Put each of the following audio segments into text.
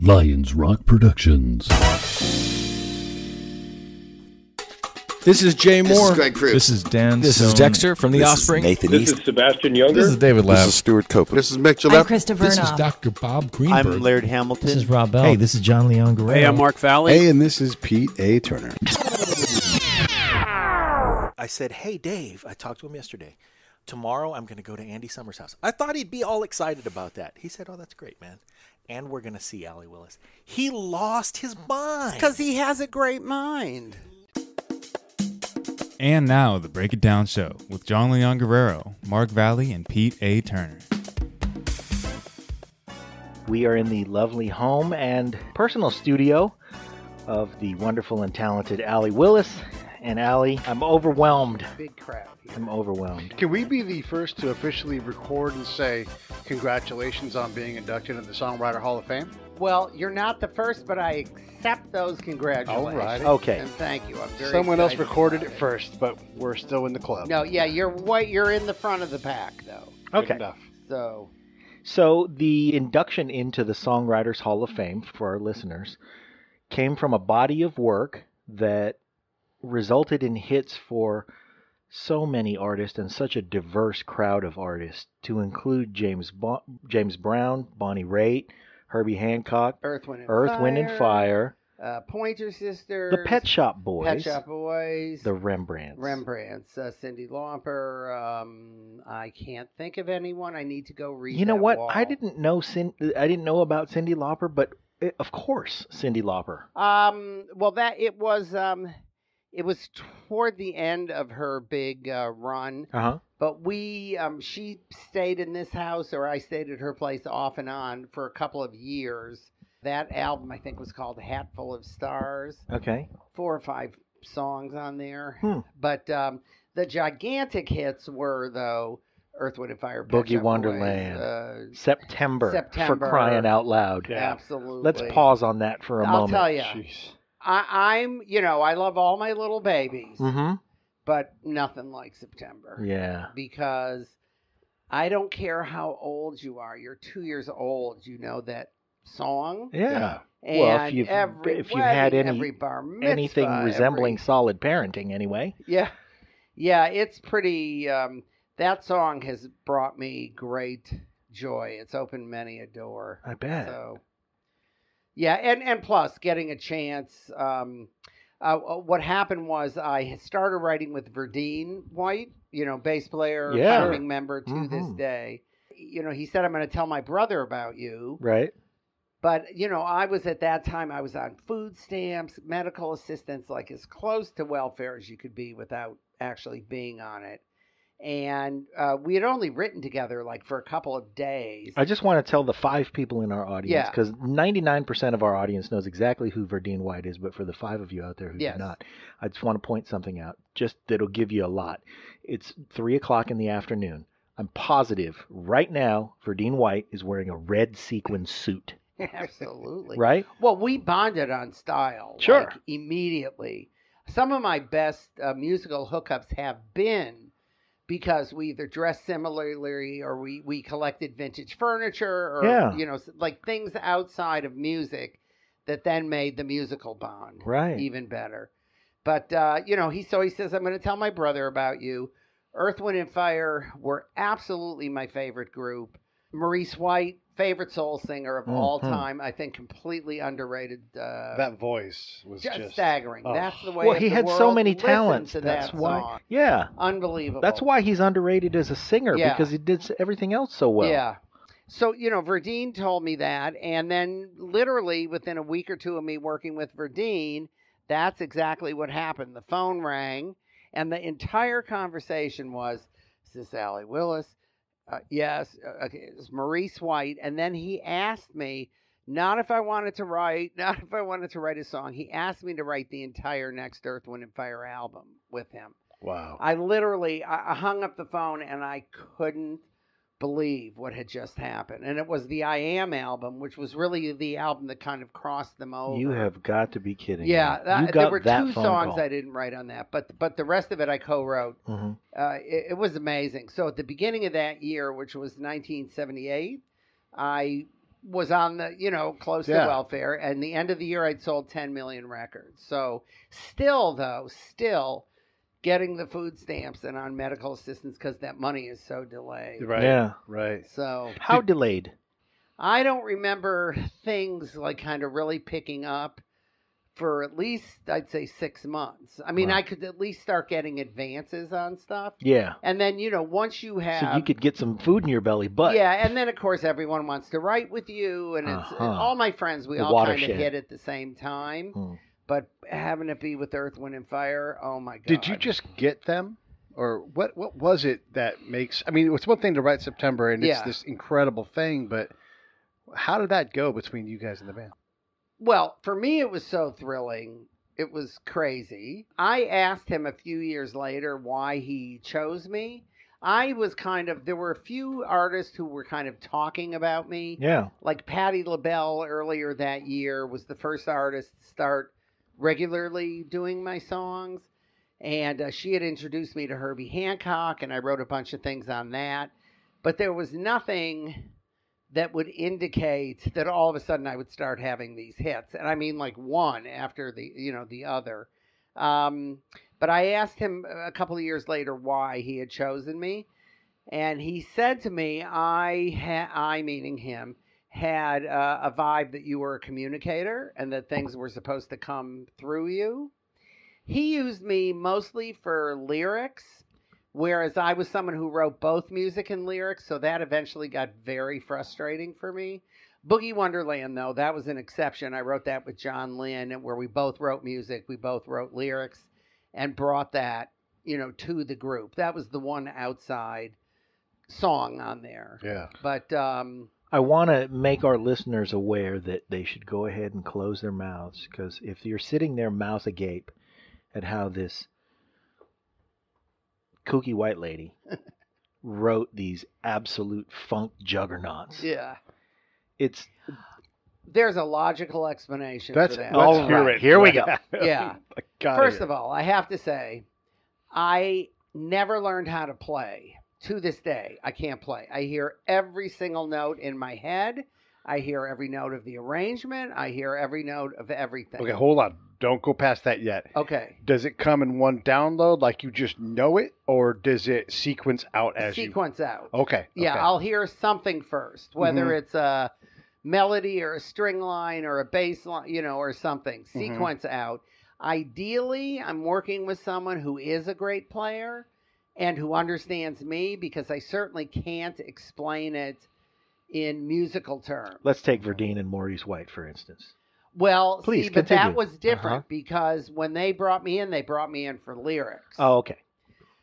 Lions Rock Productions. This is Jay Moore. This is Greg Cruz. This is Dan This Stone. is Dexter from The Offspring. Nathan This East. is Sebastian Younger. This is David Lapp. This is Stuart Copeland. This is Mick I'm Gillette. Christopher This is Knopf. Dr. Bob Greenberg. I'm Laird Hamilton. This is Rob Bell. Hey, this is John Leon Guerrero. Hey, I'm Mark Valley. Hey, and this is Pete A. Turner. I said, hey, Dave, I talked to him yesterday. Tomorrow I'm going to go to Andy Summers' house. I thought he'd be all excited about that. He said, oh, that's great, man. And we're going to see Allee Willis. He lost his mind. Because he has a great mind. And now, the Break It Down Show with John Leon Guerrero, Mark Valley, and Pete A. Turner. We are in the lovely home and personal studio of the wonderful and talented Allee Willis. And Allee, I'm overwhelmed. Big crowd. I'm overwhelmed. Can we be the first to officially record and say congratulations on being inducted into the Songwriters Hall of Fame? Well, you're not the first, but I accept those congratulations. All right. Okay. And thank you. I'm very Someone else excited recorded about it first, but we're still in the club. No, yeah, you're in the front of the pack, though. Good Okay. enough. So, the induction into the Songwriters Hall of Fame, for our listeners, came from a body of work that resulted in hits for so many artists and such a diverse crowd of artists, to include James Brown, Bonnie Raitt, Herbie Hancock, Earth, Wind and Fire, Pointer Sisters, the Pet Shop Boys, the Rembrandts, Cyndi Lauper. I can't think of anyone. I need to go read. You know that what? wall. I didn't know about Cyndi Lauper, but of course, Cyndi Lauper. Well, it was toward the end of her big run. Uh-huh. But she stayed in this house, or I stayed at her place off and on for a couple of years. That album, I think, was called Hatful of Stars. Okay. 4 or 5 songs on there. But the gigantic hits were, though, Earth, Wind and Fire, Boogie Wonderland, September, for crying out loud. Yeah. Absolutely. Let's pause on that for a moment. I'll tell you. I love all my little babies, but nothing like September. Yeah. Because I don't care how old you are. You're 2 years old. You know that song. Yeah. And well, if you had every bar mitzvah, anything resembling solid parenting, anyway. Yeah. Yeah, it's pretty. That song has brought me great joy. It's opened many a door. I bet. So. Yeah, and plus getting a chance. What happened was I started writing with Verdine White, bass player, founding member to this day. He said, I'm going to tell my brother about you. Right. But, I was at that time, I was on food stamps, medical assistance, like as close to welfare as you could be without actually being on it. And we had only written together like for a couple of days. I just want to tell the 5 people in our audience, because 99% of our audience knows exactly who Verdine White is, but for the 5 of you out there who do not, I just want to point something out, just that'll give you a lot. It's 3 o'clock in the afternoon. I'm positive right now Verdine White is wearing a red sequin suit. Absolutely. Right? Well, we bonded on style. Sure. Like, immediately. Some of my best musical hookups have been because we either dressed similarly or we collected vintage furniture or, like things outside of music that then made the musical bond even better. But, he says, I'm going to tell my brother about you. Earth, Wind and Fire were absolutely my favorite group. Maurice White, favorite soul singer of all time. I think completely underrated. That voice was just staggering. Oh. That's the way. Well, he had so many talents. That's why. Song. Yeah. Unbelievable. That's why he's underrated as a singer, because he did everything else so well. Yeah. So, Verdine told me that, and then literally within a week or two of me working with Verdine, that's exactly what happened. The phone rang, and the entire conversation was, is this Allee Willis? Yes. Okay. It's Maurice White. And then he asked me, not if I wanted to write a song. He asked me to write the entire next Earth, Wind and Fire album with him. Wow. I hung up the phone and I couldn't believe what had just happened. And it was the I Am album, which was really the album that kind of crossed them over. You have got to be kidding me. There were 2 songs call. I didn't write on that, but the rest of it I co-wrote. It was amazing. So at the beginning of that year, which was 1978, I was on the, close to welfare. And the end of the year, I'd sold 10 million records. So still getting the food stamps and on medical assistance because that money is so delayed. Right. Yeah. Right. So How delayed? I don't remember things like kind of really picking up for at least, I'd say, 6 months. I mean, Wow. I could at least start getting advances on stuff. Yeah. And then, once you have... So you could get some food in your belly, but... Yeah, and then, of course, everyone wants to write with you, and it's all my friends, we The all kind watershed. of hit at the same time. But having it be with Earth, Wind, and Fire, oh, my God. Did you just get them? Or what was it that makes... I mean, it's one thing to write September, and it's this incredible thing, but how did that go between you guys and the band? Well, for me, it was so thrilling. It was crazy. I asked him a few years later why he chose me. There were a few artists who were kind of talking about me. Yeah. Like Patti LaBelle earlier that year was the first artist to start regularly doing my songs. And she had introduced me to Herbie Hancock, and I wrote a bunch of things on that. But there was nothing that would indicate that all of a sudden I would start having these hits. And I mean like one after the other. But I asked him a couple of years later why he had chosen me. And he said to me, I meaning him, had a vibe that you were a communicator and that things were supposed to come through you. He used me mostly for lyrics, whereas I was someone who wrote both music and lyrics, so that eventually got very frustrating for me. Boogie Wonderland, though, that was an exception. I wrote that with John Lynn, where we both wrote music, we both wrote lyrics, and brought that, to the group. That was the one outside song on there. Yeah. But I want to make our listeners aware that they should go ahead and close their mouths, because if you're sitting there mouth agape at how this kooky white lady wrote these absolute funk juggernauts. yeah, There's a logical explanation That's for that. let's hear it. Here we go. Yeah. First of all, I have to say, I never learned how to play. To this day, I can't play. I hear every single note in my head. I hear every note of the arrangement. I hear every note of everything. Okay, hold on. Don't go past that yet. Okay. Does it come in one download like you just know it, or does it sequence out as Sequence out. Okay. Yeah, okay. I'll hear something first, whether it's a melody or a string line or a bass line, or something. Sequence out. Ideally, I'm working with someone who is a great player and who understands me, because I certainly can't explain it in musical terms. Let's take Verdine and Maurice White, for instance. Well, Please, but continue. that was different because when they brought me in for lyrics. Oh, okay.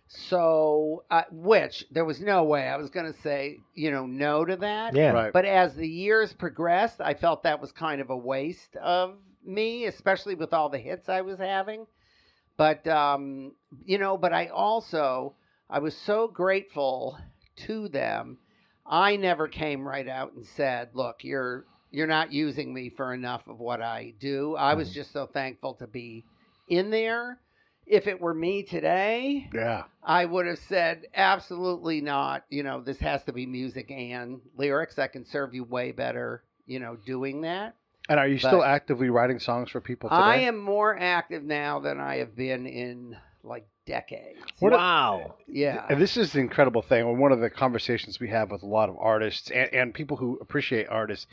So, which there was no way I was going to say, no to that. Yeah. Right. But as the years progressed, I felt that was kind of a waste of me, especially with all the hits I was having. But, but I was so grateful to them. I never came right out and said, look, you're not using me for enough of what I do. I was just so thankful to be in there. If it were me today, I would have said, absolutely not. This has to be music and lyrics. I can serve you way better, doing that. And are you still actively writing songs for people today? I am more active now than I have been in, decades. Wow. Yeah. And this is the incredible thing. One of the conversations we have with a lot of artists and people who appreciate artists,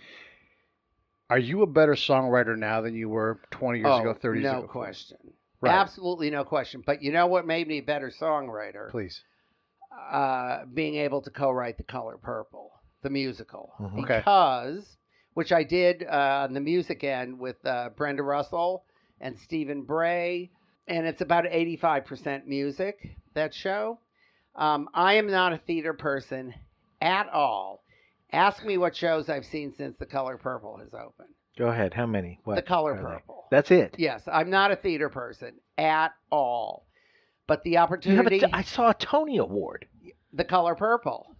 are you a better songwriter now than you were 20 years ago, 30 years ago? No question. Right. Absolutely no question. But you know what made me a better songwriter? Please. Being able to co-write The Color Purple, the musical. Okay. Because, which I did on the music end with Brenda Russell and Stephen Bray, and it's about 85% music, that show. I am not a theater person at all. Ask me what shows I've seen since The Color Purple has opened. Go ahead. How many? What The Color are they? Purple. That's it. Yes, I'm not a theater person at all. But the opportunity... I saw a Tony Award. The Color Purple.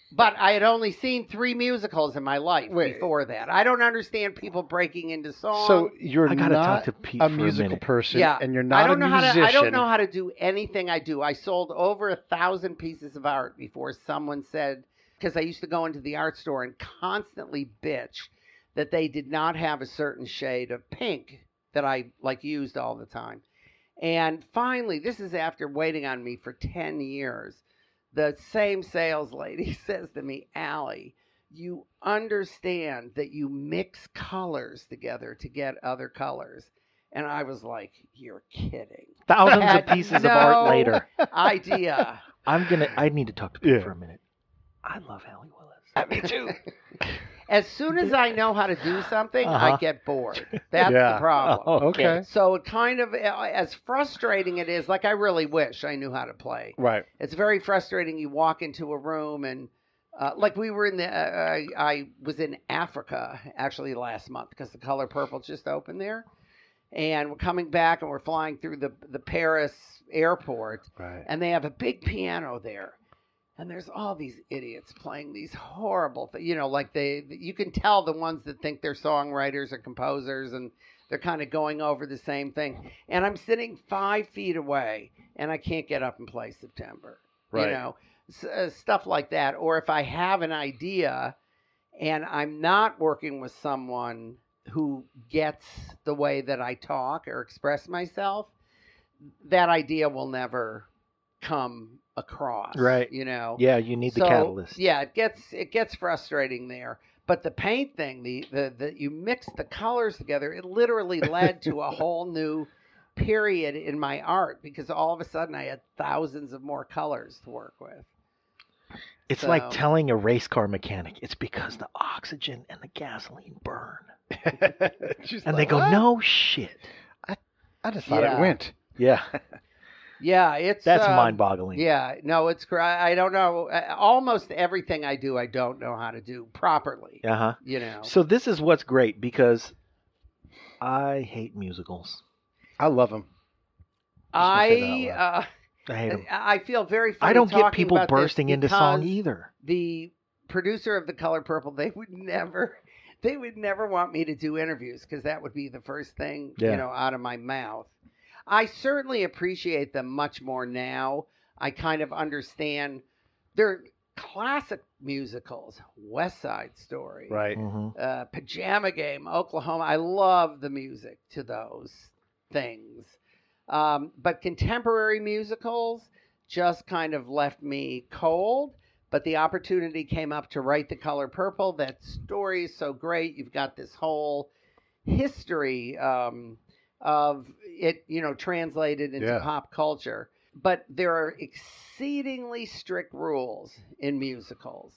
But I had only seen 3 musicals in my life before that. I don't understand people breaking into songs. So you're gotta not talk to Pete a for a musical minute. person, Yeah. and you're not a musician. I don't know how to do anything I do. I sold over 1,000 pieces of art before someone said because I used to go into the art store and constantly bitch that they did not have a certain shade of pink that I used all the time. And finally, this is after waiting on me for 10 years, the same sales lady says to me, Allie, you understand that you mix colors together to get other colors. And I was like, you're kidding. Thousands of pieces of art later. Idea. I need to talk to Pete for a minute. I love Allee Willis. Me too. As soon as I know how to do something, I get bored. That's the problem. Oh, okay. So it kind of, as frustrating it is, I really wish I knew how to play. Right. It's very frustrating. You walk into a room and, we were in I was in Africa actually last month because the Color Purple just opened there. And we're coming back and we're flying through the Paris airport. Right. And they have a big piano there. And there's all these idiots playing these horrible things. You can tell the ones that think they're songwriters or composers, and they're kind of going over the same thing. And I'm sitting 5 feet away, and I can't get up and play September. Right. Stuff like that. Or if I have an idea and I'm not working with someone who gets the way that I talk or express myself, that idea will never come across. Right. Yeah, you need the catalyst. Yeah, it gets frustrating there. But the paint thing, the you mix the colors together, it literally led to a whole new period in my art because all of a sudden I had thousands of more colors to work with. It's like telling a race car mechanic, it's because the oxygen and the gasoline burn. And they go, no shit. I just thought it went. Yeah. Yeah, that's mind-boggling. Yeah, no, it's I don't know. Almost everything I do, I don't know how to do properly. So this is what's great because I hate musicals. I love them. I hate them. I feel very funny. I don't get talking people about bursting this into song either. The producer of The Color Purple, they would never want me to do interviews because that would be the first thing out of my mouth. I certainly appreciate them much more now. I kind of understand. They're classic musicals. West Side Story. Right. Pajama Game, Oklahoma. I love the music to those things. But contemporary musicals just kind of left me cold. But the opportunity came up to write The Color Purple. That story is so great. You've got this whole history of it, translated into pop culture. But there are exceedingly strict rules in musicals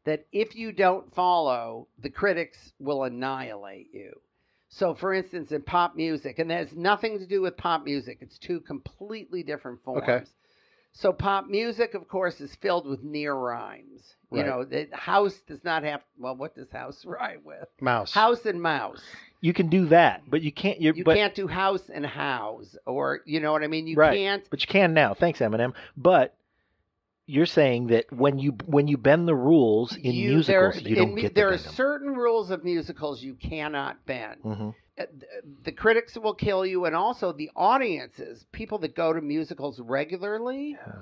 that if you don't follow, the critics will annihilate you. So, for instance, in pop music, and that has nothing to do with pop music. It's two completely different forms. Okay. So pop music, of course, is filled with near rhymes. Right. The house does not have, what does house rhyme with? Mouse. House and mouse. You can do that, but you can't. You can't do house and house, or you know what I mean. You can't. But you can now. Thanks, Eminem. But you're saying that when you bend the rules in musicals, you don't get to There are bend them. certain rules of musicals you cannot bend. Mm-hmm. The critics will kill you, and also the audiences, people that go to musicals regularly. Yeah.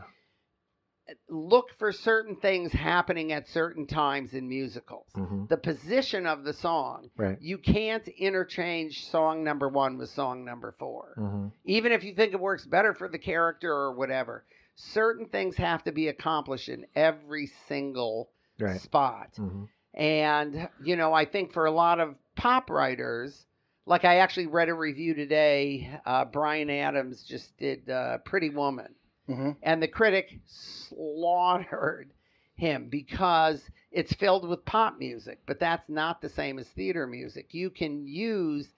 Look for certain things happening at certain times in musicals. Mm-hmm. The position of the song. Right. You can't interchange song number 1 with song number 4. Mm-hmm. Even if you think it works better for the character or whatever. Certain things have to be accomplished in every single spot. Mm-hmm. And, I think for a lot of pop writers, like I actually read a review today, Bryan Adams just did Pretty Woman. Mm-hmm. And the critic slaughtered him because it's filled with pop music, but that's not the same as theater music. You can use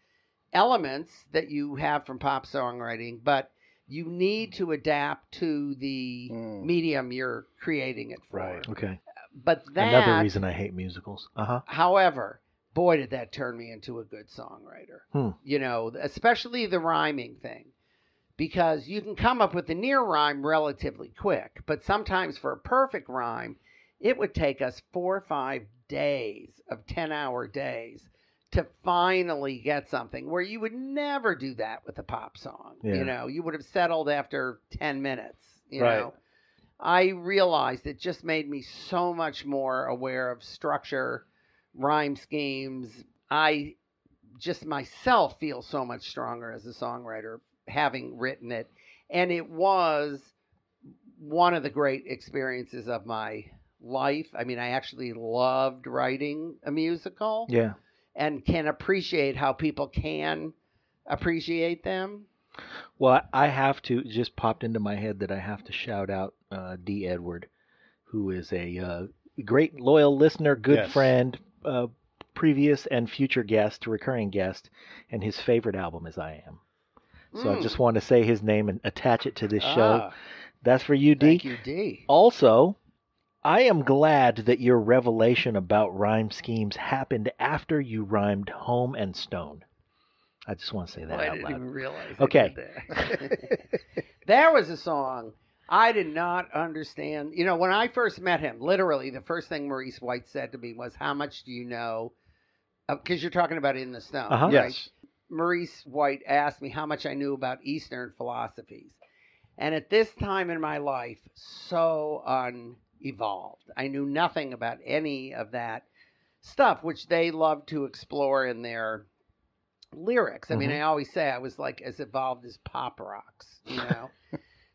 elements that you have from pop songwriting, but you need to adapt to the medium you're creating it for. Right. Okay. But that, another reason I hate musicals. However, boy, did that turn me into a good songwriter. Especially the rhyming thing. Because you can come up with a near rhyme relatively quick, but sometimes for a perfect rhyme, it would take us 4 or 5 days of 10-hour days to finally get something where you would never do that with a pop song. Yeah. You would have settled after 10 minutes, you know. I realized it just made me so much more aware of structure, rhyme schemes. I just myself feel so much stronger as a songwriter having written it. And it was one of the great experiences of my life. I mean, I actually loved writing a musical. Yeah. And can appreciate how people can appreciate them. Well, I have to, it just popped into my head that I have to shout out D. Edward, who is a great loyal listener, good friend, previous and future guest, recurring guest, and his favorite album is I Am. So I just want to say his name and attach it to this show. That's for you, D. Thank you, D. Also, I am glad that your revelation about rhyme schemes happened after you rhymed home and stone. I just want to say that out loud. I didn't even realize Okay. that. There was a song I did not understand. You know, when I first met him, literally the first thing Maurice White said to me was, how much do you know? Because you're talking about In the Stone, right? Yes. Maurice White asked me how much I knew about Eastern philosophies. And at this time in my life, so unevolved. I knew nothing about any of that stuff, which they love to explore in their lyrics. I mean, I always say I was like as evolved as pop rocks, you know.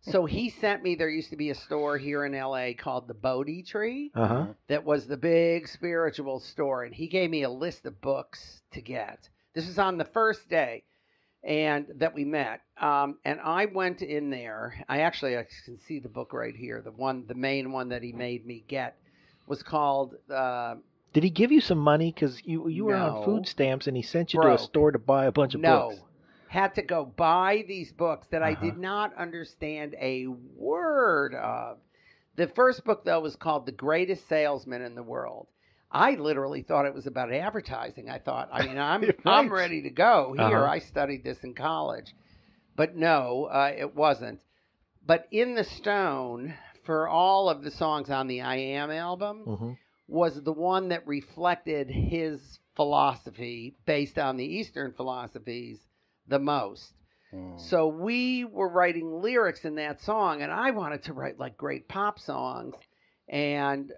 So he sent me, there used to be a store here in LA called the Bodhi Tree that was the big spiritual store. And he gave me a list of books to get. This was on the first day and that we met. And I went in there. I can see the book right here. The main one that he made me get was called... Did he give you some money? Because you were on food stamps and he sent you to a store to buy a bunch of books. No. Had to go buy these books that I did not understand a word of. The first book, though, was called The Greatest Salesman in the World. I literally thought it was about advertising. I thought, I mean, I'm ready to go here. I studied this in college. But no, it wasn't. But In the Stone, for all of the songs on the I Am album, was the one that reflected his philosophy based on the Eastern philosophies the most. So we were writing lyrics in that song, and I wanted to write like great pop songs. And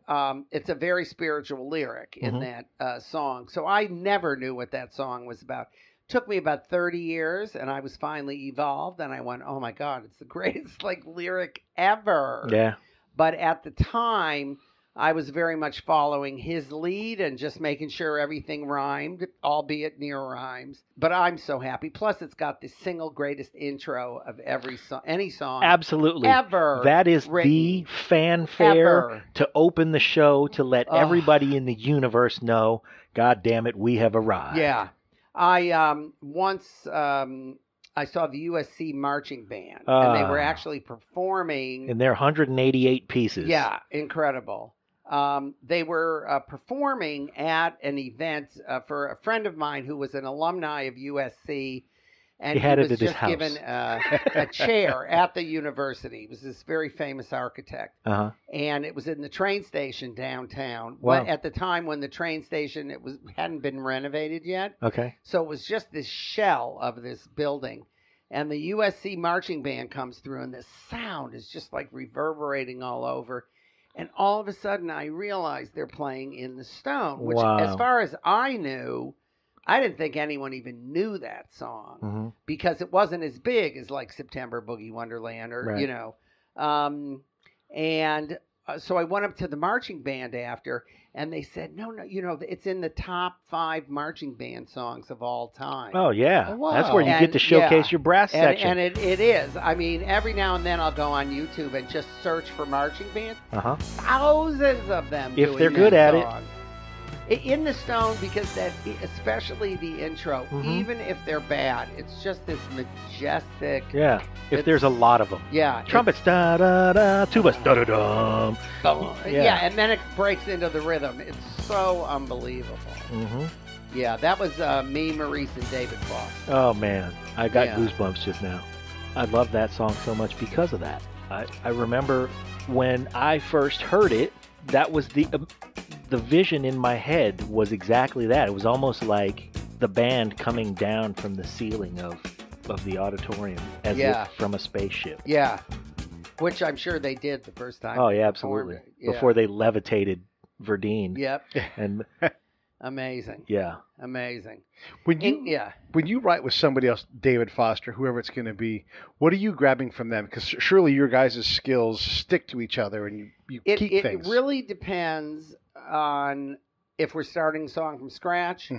it's a very spiritual lyric in that song. So I never knew what that song was about. It took me about 30 years, and I was finally evolved, and I went, oh my God, it's the greatest like lyric ever. Yeah. But at the time, I was very much following his lead and just making sure everything rhymed, albeit near rhymes. But I'm so happy. Plus, it's got the single greatest intro of any song. Absolutely. Ever. That is written. the fanfare Ever. to open the show, to let everybody in the universe know, God damn it, we have arrived. Yeah. I once I saw the USC marching band, and they were actually performing. And they're 188 pieces. Yeah, incredible. They were performing at an event for a friend of mine who was an alumni of USC, and he was just given a chair at the university. He was this very famous architect, and it was in the train station downtown. Wow. At the time when the train station hadn't been renovated yet. Okay. So it was just this shell of this building. And the USC marching band comes through, and the sound is just like reverberating all over. And all of a sudden, I realized they're playing In the Stone, which, as far as I knew, I didn't think anyone even knew that song because it wasn't as big as like September Boogie Wonderland or, you know. So I went up to the marching band after, and they said, no, you know, it's in the top 5 marching band songs of all time. Oh, yeah. Oh, wow. That's where you get to showcase your brass section. And it is. I mean, every now and then I'll go on YouTube and just search for marching bands. Thousands of them if doing they're good at song. In the Stone, because especially the intro, even if they're bad, it's just this majestic. Yeah, if there's a lot of them. Yeah. Trumpets, da-da-da, tubas, da-da-dum. Yeah, and then it breaks into the rhythm. It's so unbelievable. Yeah, that was me, Maurice, and David Foss. Oh, man. I got goosebumps just now. I love that song so much because of that. I remember when I first heard it, that was the vision in my head was exactly that. It was almost like the band coming down from the ceiling of the auditorium as if from a spaceship. Yeah. Which I'm sure they did the first time. Oh, they yeah, performed absolutely. it. Yeah. Before they levitated Verdine. Yep. And Amazing. yeah. Amazing. When you write with somebody else, David Foster, whoever it's going to be, what are you grabbing from them? Because surely your guys' skills stick to each other and you keep things. It really depends on if we're starting a song from scratch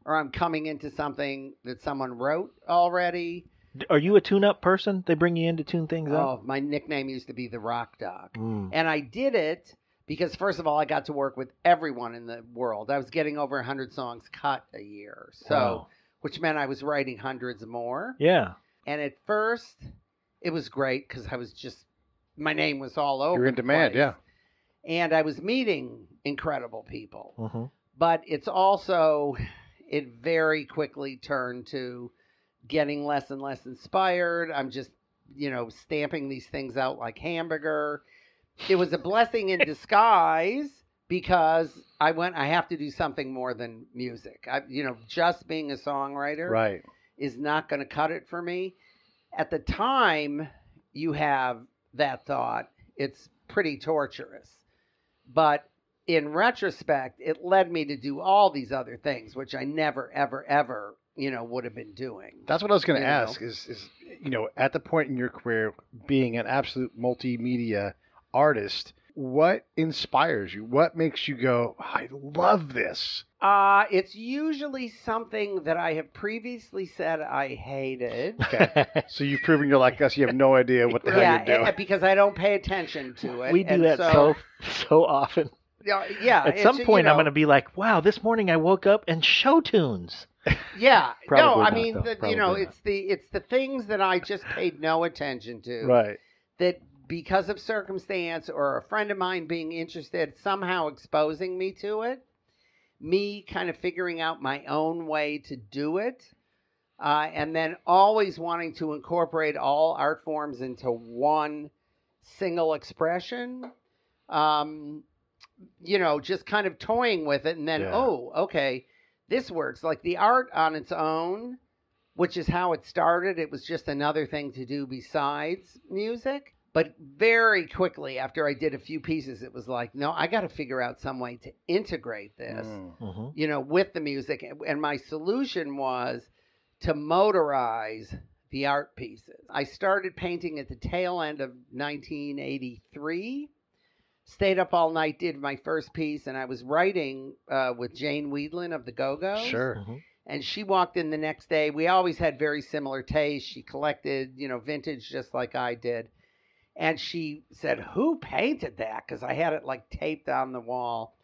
or I'm coming into something that someone wrote already. Are you a tune-up person? They bring you in to tune things up? Oh, my nickname used to be the Rock Dog. And I did it because, first of all, I got to work with everyone in the world. I was getting over 100 songs cut a year, which meant I was writing hundreds more. Yeah. And at first, it was great because I was just, my name was all over. You're in demand, yeah. And I was meeting incredible people. But it's also, it very quickly turned to getting less and less inspired. I'm just, stamping these things out like hamburger. It was a blessing in disguise because I have to do something more than music. Just being a songwriter is not going to cut it for me. At the time you have that thought, it's pretty torturous. But in retrospect, it led me to do all these other things, which I never, ever, ever would have been doing. That's what I was going to ask is, at the point in your career, being an absolute multimedia artist, what inspires you? What makes you go, I love this? It's usually something that I have previously said I hated. Okay. So you've proven you're like us. You have no idea what the hell you're doing. Yeah, because I don't pay attention to it. We do that so often. Yeah. At some point, I'm going to be like, wow, this morning I woke up and show tunes. Yeah. Probably no, I not, mean, though. it's the things that I just paid no attention to. Right. That because of circumstance or a friend of mine being interested, somehow exposing me to it, me kind of figuring out my own way to do it, and then always wanting to incorporate all art forms into one single expression. Just kind of toying with it, and then, okay, this works. Like the art on its own, which is how it started, it was just another thing to do besides music. But very quickly, after I did a few pieces, it was like, no, I got to figure out some way to integrate this, with the music. And my solution was to motorize the art pieces. I started painting at the tail end of 1983. Stayed up all night, did my first piece, and I was writing with Jane Weedland of the Go-Go's. Sure. And she walked in the next day. We always had very similar tastes. She collected, vintage just like I did. And she said, who painted that? Because I had it like taped on the wall.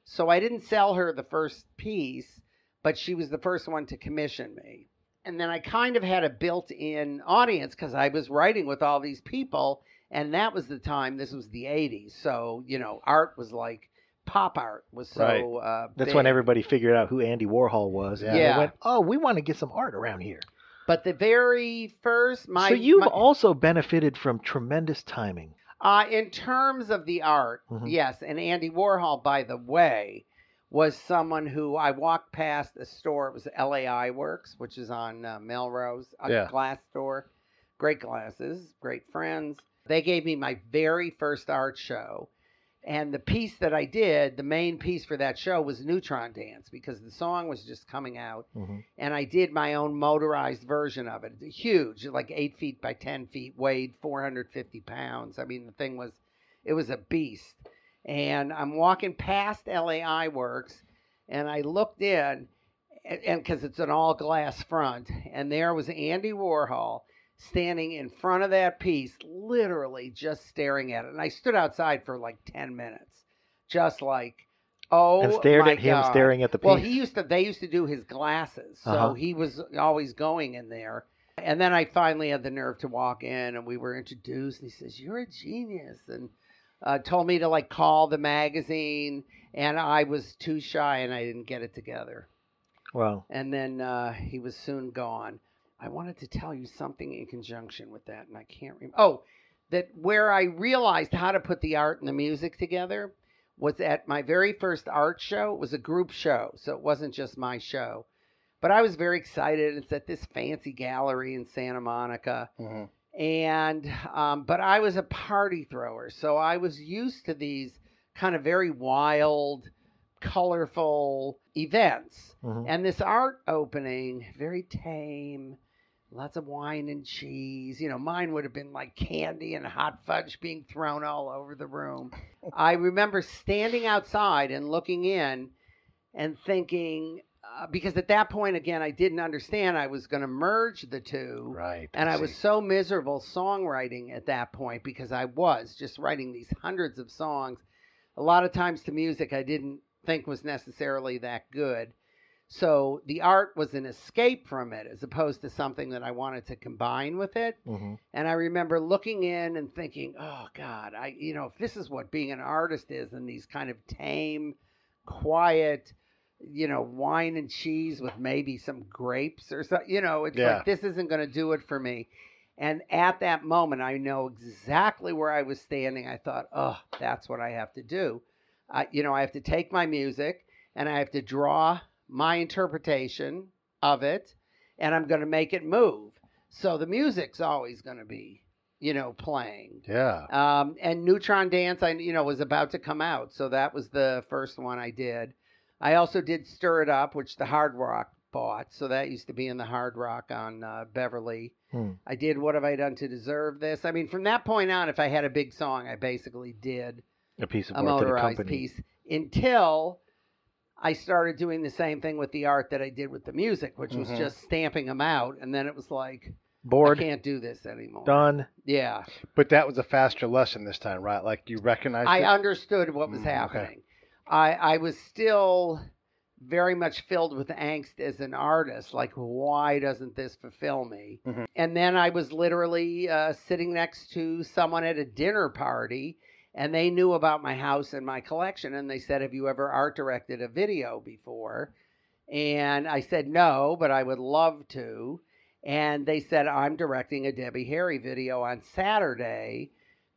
So I didn't sell her the first piece, but she was the first one to commission me. And then I kind of had a built-in audience because I was writing with all these people. And that was the time, this was the 80s. So, art was like, pop art was so That's big. when everybody figured out who Andy Warhol was. And they went, oh, we want to get some art around here. But the very first... So you've also benefited from tremendous timing. In terms of the art, yes. And Andy Warhol, by the way, was someone who I walked past a store. It was LAI Works, which is on Melrose, a glass store. Great glasses, great friends. They gave me my very first art show. And the piece that I did, the main piece for that show was Neutron Dance because the song was just coming out. And I did my own motorized version of it. It's huge, like 8 feet by 10 feet, weighed 450 pounds. I mean, it was a beast. And I'm walking past LAI Works and I looked in, and because it's an all glass front, and there was Andy Warhol standing in front of that piece, literally just staring at it. And I stood outside for like 10 minutes, just like, and stared at him God. staring at the piece. Well, they used to do his glasses, so he was always going in there. And then I finally had the nerve to walk in, and we were introduced, and he says, you're a genius, and told me to like call the magazine, and I was too shy, and I didn't get it together. Wow. And then he was soon gone. I wanted to tell you something in conjunction with that, and I can't remember. Oh, that where I realized how to put the art and the music together was at my very first art show. It was a group show, so it wasn't just my show. But I was very excited. It's at this fancy gallery in Santa Monica. And but I was a party thrower, so I was used to these kind of very wild, colorful events. And this art opening, very tame, lots of wine and cheese. You know, mine would have been like candy and hot fudge being thrown all over the room. I remember standing outside and looking in and thinking, because at that point, again, I didn't understand I was going to merge the two. Right. And I was so miserable songwriting at that point because I was just writing these hundreds of songs. A lot of times to music I didn't think was necessarily that good. So the art was an escape from it as opposed to something that I wanted to combine with it. And I remember looking in and thinking, oh, God, if this is what being an artist is, and these kind of tame, quiet, wine and cheese with maybe some grapes or something, it's like, this isn't going to do it for me. And at that moment, I know exactly where I was standing. I thought, oh, that's what I have to do. I have to take my music and I have to draw my interpretation of it, and I'm going to make it move. So the music's always going to be, playing. Yeah. And Neutron Dance, was about to come out. So that was the first one I did. I also did Stir It Up, which the Hard Rock bought. So that used to be in the Hard Rock on Beverly. I did What Have I Done to Deserve This? I mean, from that point on, if I had a big song, I basically did a piece of a art motorized to the piece until I started doing the same thing with the art that I did with the music, which was just stamping them out. And then it was like, bored. I can't do this anymore. Done. Yeah. But that was a faster lesson this time, right? Like you recognized I it? understood what was happening. I was still very much filled with angst as an artist. Like, why doesn't this fulfill me? And then I was literally sitting next to someone at a dinner party, and they knew about my house and my collection. And they said, have you ever art directed a video before? And I said, no, but I would love to. And they said, I'm directing a Debbie Harry video on Saturday.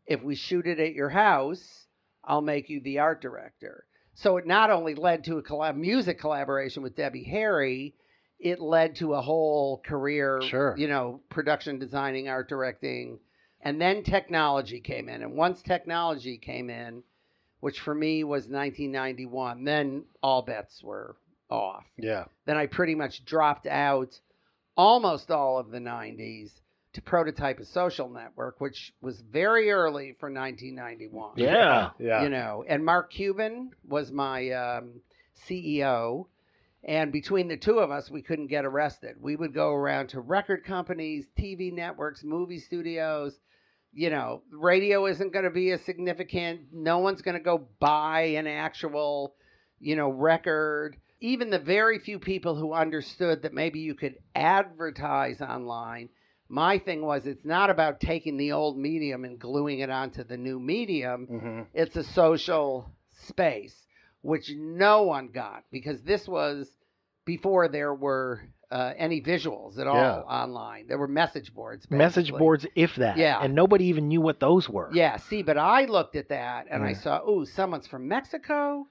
If we shoot it at your house, I'll make you the art director. So it not only led to a music collaboration with Debbie Harry, it led to a whole career, production designing, art directing. And then technology came in. And once technology came in, which for me was 1991, then all bets were off. Yeah. Then I pretty much dropped out almost all of the 90s to prototype a social network, which was very early for 1991. Yeah. And Mark Cuban was my CEO. And between the two of us, we couldn't get arrested. We would go around to record companies, TV networks, movie studios. Radio isn't going to be as significant. No one's going to go buy an actual, record. Even the very few people who understood that maybe you could advertise online, my thing was, it's not about taking the old medium and gluing it onto the new medium. It's a social space, which no one got, because this was before there were any visuals at all online. There were message boards. Basically. Message boards, if that. Yeah. And nobody even knew what those were. Yeah, see, but I looked at that and I saw, someone's from Mexico,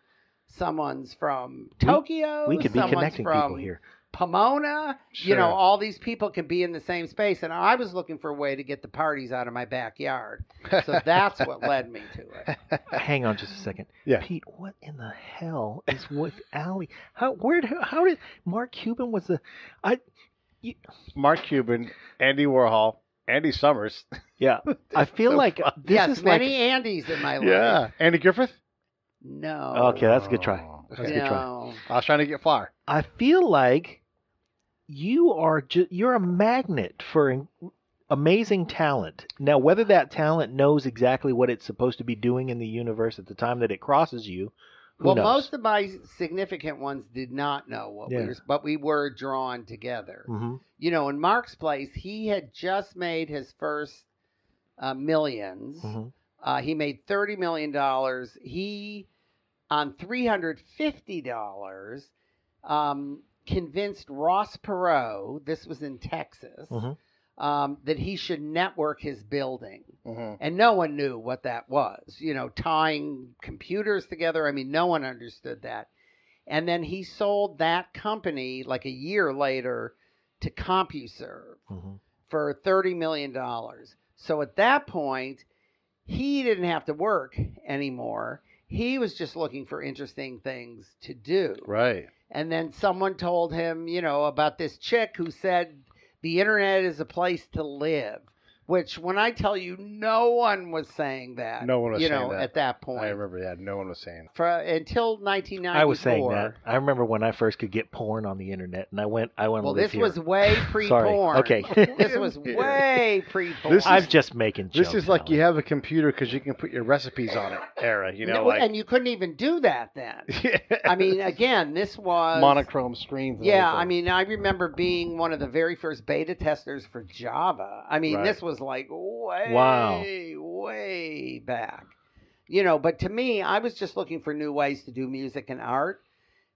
someone's from Tokyo. We could be connecting people here. Pomona, all these people can be in the same space. And I was looking for a way to get the parties out of my backyard. So that's what led me to it. Hang on just a second. Yeah. Pete, what in the hell is with Allee? How did Mark Cuban was the... Mark Cuban, Andy Warhol, Andy Summers. Yeah. I feel so like fun. this is many Andys in my life. Yeah. Andy Griffith? No. Okay, that's a good try. That's a good try. I was trying to get far. I feel like you're a magnet for amazing talent. Now, whether that talent knows exactly what it's supposed to be doing in the universe at the time that it crosses you, who knows? Most of my significant ones did not know what but we were drawn together. In Mark's place, he had just made his first millions. He made $30 million. He, on $350, convinced Ross Perot, this was in Texas, that he should network his building. And no one knew what that was, tying computers together. I mean, no one understood that. And then he sold that company like a year later to CompuServe for $30 million. So at that point, he didn't have to work anymore. He was just looking for interesting things to do. Right. And then someone told him, about this chick who said the internet is a place to live. Which, when I tell you, no one was saying that. No one was saying that at that point. I remember that. No one was saying until 1994. I was saying that. I remember when I first could get porn on the internet, and I went Well, to live this here. was way pre-porn. Okay. This was way pre-porn. I'm just making jokes. This is like you have a computer because you can put your recipes on it era, and you couldn't even do that then. I mean, again, this was... monochrome screens. And yeah, everything. I mean, I remember being one of the very first beta testers for Java. I mean, Right. this was like Wow. way back. But to me, I was just looking for new ways to do music and art.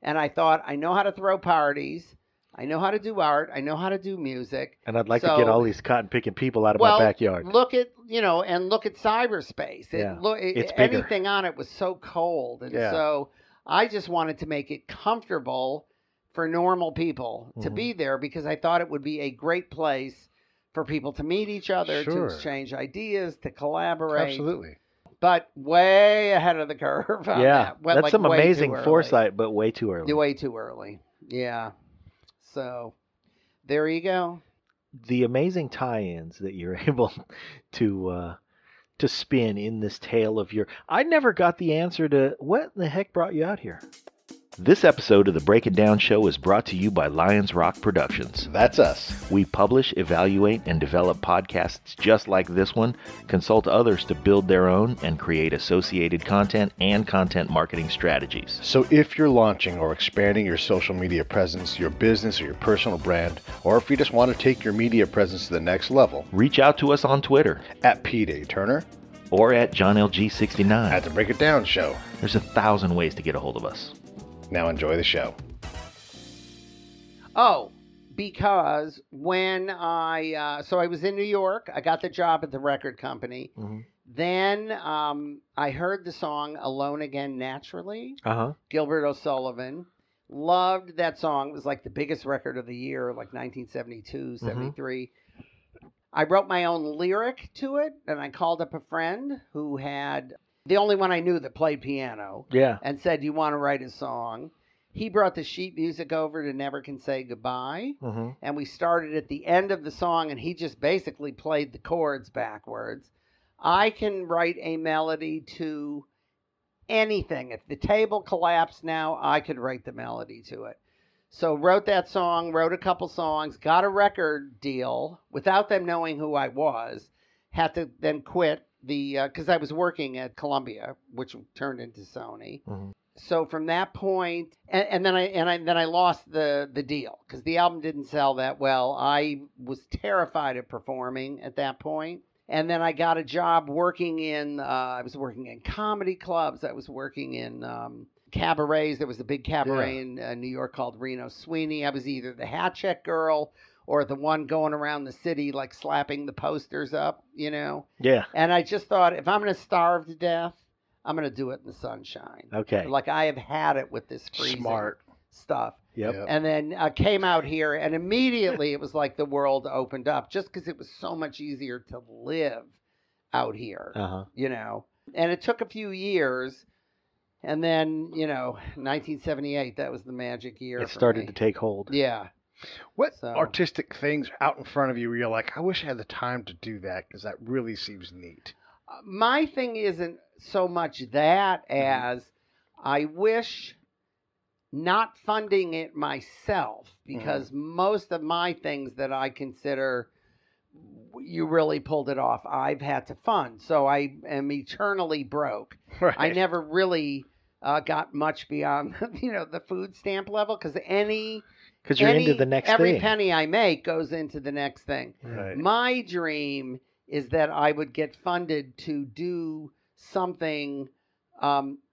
And I thought, I know how to throw parties. I know how to do art. I know how to do music. And I'd like to get all these cotton-picking people out of my backyard. Look at, and look at cyberspace. It's bigger. Anything on it was so cold. And Yeah. so I just wanted to make it comfortable for normal people to be there because I thought it would be a great place for people to meet each other, to Sure. exchange ideas, to collaborate. Absolutely. But way ahead of the curve on Yeah, that. Went, that's like, some way amazing too early. foresight, but way too early. Way too early. Yeah. So there you go. The amazing tie-ins that you're able to spin in this tale of your... I never got the answer to what the heck brought you out here. This episode of the Break It Down Show is brought to you by Lions Rock Productions. That's us. We publish, evaluate, and develop podcasts just like this one, consult others to build their own, and create associated content and content marketing strategies. So if you're launching or expanding your social media presence, your business or your personal brand, or if you just want to take your media presence to the next level, Reach out to us on Twitter at Pete A. Turner, or at JohnLG69. at The Break It Down Show. There's 1,000 ways to get a hold of us. Now enjoy the show. Oh, because when I was in New York, I got the job at the record company. Mhm. Then I heard the song Alone Again Naturally, Uh-huh. Gilbert O'Sullivan. Loved that song. It was like the biggest record of the year, like 1972, 73. I wrote my own lyric to it, and I called up a friend who had the only one I knew that played piano. Yeah. And said, you want to write a song? He brought the sheet music over to Never Can Say Goodbye. Mhm. And we started at the end of the song, and he just basically played the chords backwards. I can write a melody to anything. If the table collapsed now, I could write the melody to it. So wrote that song, wrote a couple songs, got a record deal without them knowing who I was. Had to then quit because I was working at Columbia, which turned into Sony. Mhm. So from that point, and then I lost the deal because the album didn't sell that well. I was terrified of performing at that point. And then I got a job working I was working in comedy clubs. I was working in cabarets. There was a big cabaret in New York called Reno Sweeney. I was either the hat check girl or the one going around the city, like slapping the posters up, Yeah. And I just thought, if I'm going to starve to death, I'm going to do it in the sunshine. Okay. Like I have had it with this freezing stuff. Yep. Yep. And then I came out here, and immediately it was like the world opened up, just because it was so much easier to live out here, Uh-huh. And it took a few years, and then 1978, that was the magic year. It for started me. to take hold. Yeah. What So- artistic things out in front of you where you're like, I wish I had the time to do that because that really seems neat? My thing isn't so much that as I wish not funding it myself, because most of my things that I consider you really pulled it off, I've had to fund. So I am eternally broke. Right. I never really got much beyond the food stamp level, because Because you're into the next every thing. penny I make goes into the next thing. Right. My dream is that I would get funded to do something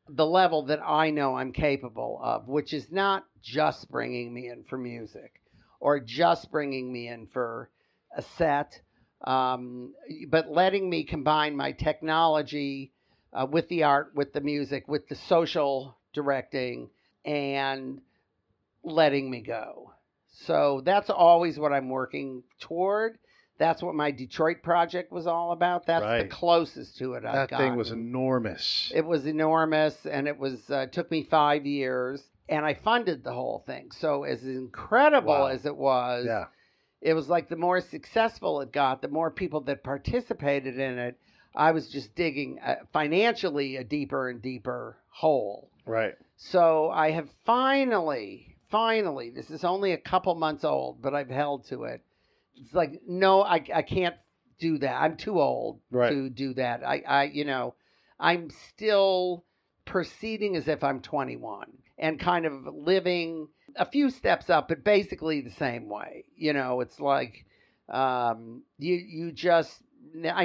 the level that I know I'm capable of, which is not just bringing me in for music or just bringing me in for a set, but letting me combine my technology with the art, with the music, with the social directing, and letting me go. So that's always what I'm working toward. That's what my Detroit project was all about. That's the closest to it I've gotten. That thing was enormous. It was enormous, and it was took me 5 years, and I funded the whole thing. So as incredible as it was, it was like the more successful it got, the more people that participated in it, I was just digging financially a deeper and deeper hole. Right. So I have finally, this is only a couple months old, but I've held to it. It's like, no, I can't do that. I'm too old to do that. I'm still proceeding as if I'm 21 and kind of living a few steps up, but basically the same way. It's like I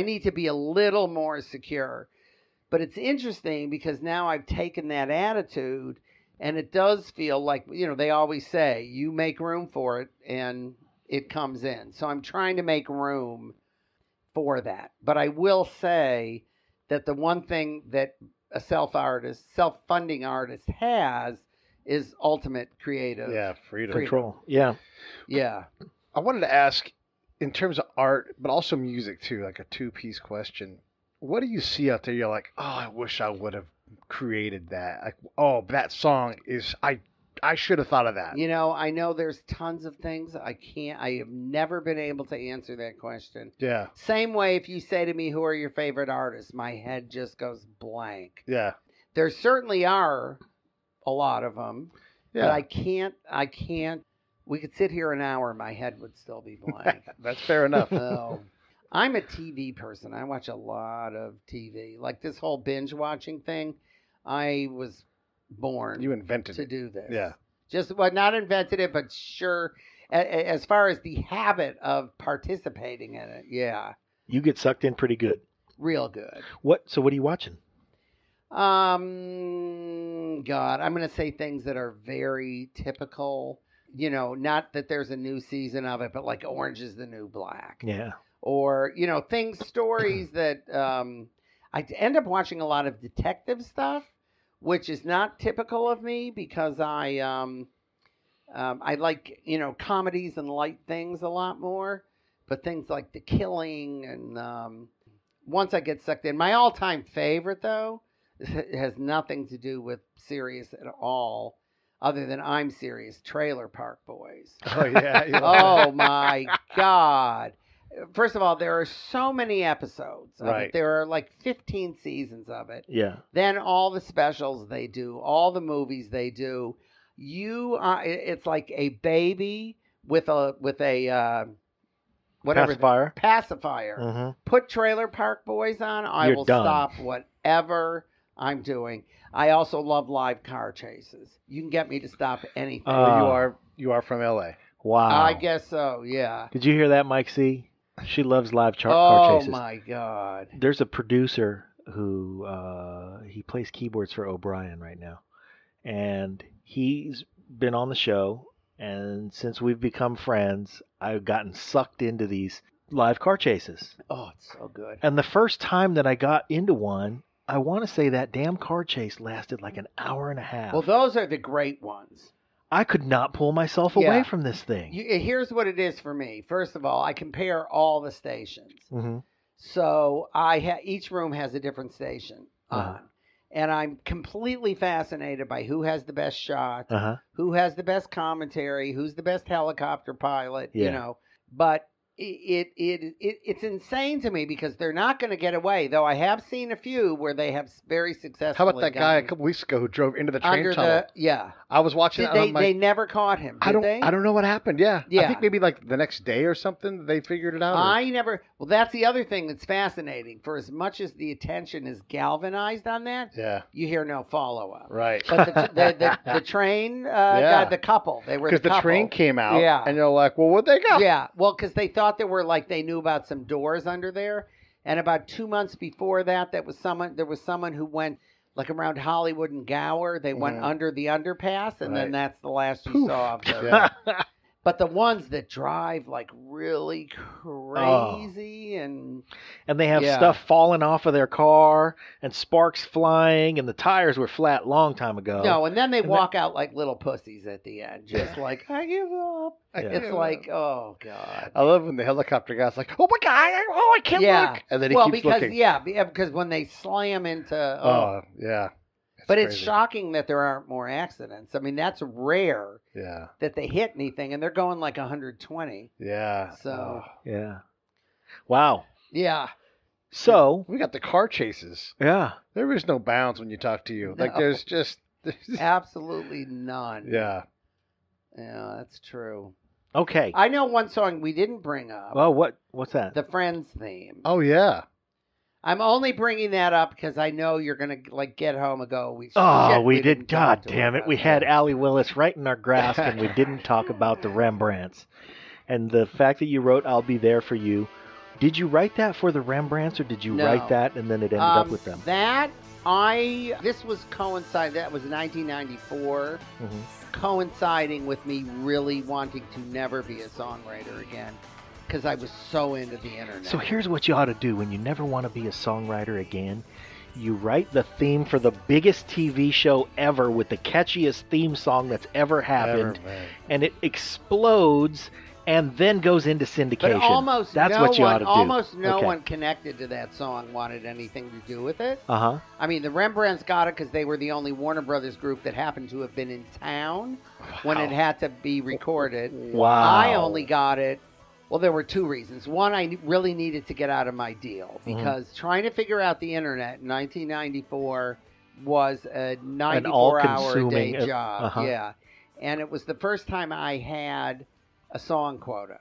need to be a little more secure. But it's interesting because now I've taken that attitude, and it does feel like, they always say, you make room for it, and it comes in. So I'm trying to make room for that. But I will say that the one thing that a self-funding artist has is ultimate creative freedom. Control. Yeah. I wanted to ask, in terms of art, but also music too, like a two-piece question. What do you see out there? You're like, oh, I wish I would have created that. Like, oh, that song is, I should have thought of that. I know there's tons of things I have never been able to answer that question. Yeah. Same way if you say to me, who are your favorite artists? My head just goes blank. Yeah. There certainly are a lot of them. Yeah. But I can't. We could sit here an hour, my head would still be blank. That's fair enough. I'm a TV person. I watch a lot of TV. Like this whole binge watching thing, I was born to do this. Yeah. Not invented it, but sure, as far as the habit of participating in it, yeah. You get sucked in pretty good. Real good. So what are you watching? God, I'm going to say things that are very typical. Not that there's a new season of it, but like Orange is the New Black. Yeah. Or, stories that I end up watching a lot of detective stuff, which is not typical of me because I like, comedies and light things a lot more. But things like The Killing and once I get sucked in. My all-time favorite, though, has nothing to do with serious at all, other than I'm serious. Trailer Park Boys. Oh, yeah. Oh, my God. First of all, there are so many episodes of it. There are like 15 seasons of it. Yeah. Then all the specials they do, all the movies they do. It's like a baby with a whatever pacifier. Mm-hmm. Put Trailer Park Boys on. I will stop whatever I'm doing. I also love live car chases. You can get me to stop anything. You are from LA. Wow. I guess so. Yeah. Did you hear that, Mike C? She loves live car chases. Oh my God. There's a producer who he plays keyboards for O'Brien right now, and he's been on the show. And since we've become friends, I've gotten sucked into these live car chases. Oh, it's so good. And the first time that I got into one, I want to say that damn car chase lasted like an hour and a half. Well, those are the great ones. I could not pull myself away from this thing. Here's what it is for me. First of all, I compare all the stations. Mm-hmm. So each room has a different station on. And I'm completely fascinated by who has the best shot, who has the best commentary, who's the best helicopter pilot, But it's insane to me because they're not going to get away. Though I have seen a few where they have very successfully. How about that guy a couple weeks ago who drove into the train tunnel? I was watching. They never caught him. Did they? I don't know what happened. Yeah. I think maybe like the next day or something they figured it out. Well, that's the other thing that's fascinating. For as much as the attention is galvanized on that, you hear no follow up. Right. But the train guy, the couple, they were because the train came out. Yeah. And you're like, well, where'd they go? Yeah. Well, because they thought they knew about some doors under there, and about 2 months before that, there was someone who went like around Hollywood and Gower. They went under the underpass, and then that's the last you saw of them. But the ones that drive like really crazy and they have stuff falling off of their car and sparks flying and the tires were flat long time ago. No, and then they walk out like little pussies at the end, just like, I give up. It's like, oh, God. I love when the helicopter guy's like, oh, my God, I can't look. And then he keeps looking. Because when they slam into... yeah. But it's shocking that there aren't more accidents. I mean, that's rare that they hit anything, and they're going like 120. Yeah. So. Yeah. Wow. Yeah. So. We got the car chases. Yeah. There is no bounds when you talk to you. Like, there's just. Absolutely none. Yeah. Yeah, that's true. Okay. I know one song we didn't bring up. Oh, what's that? The Friends theme. Oh, yeah. I'm only bringing that up because I know you're going to like get home and go, we did. God damn it. We had Allee Willis right in our grasp and we didn't talk about the Rembrandts. And the fact that you wrote I'll Be There For You, did you write that for the Rembrandts or did you write that and then it ended up with them? This was that was 1994, coinciding with me really wanting to never be a songwriter again. Because I was so into the internet. So here's what you ought to do when you never want to be a songwriter again. You write the theme for the biggest TV show ever with the catchiest theme song that's ever happened. And it explodes and then goes into syndication. But what you ought to do. Almost no one connected to that song wanted anything to do with it. Uh-huh. I mean, the Rembrandts got it because they were the only Warner Brothers group that happened to have been in town when it had to be recorded. Wow. I only got it. Well, there were two reasons. One, I really needed to get out of my deal because trying to figure out the internet in 1994 was a 94-hour-a-day job. Yeah. And it was the first time I had a song quota,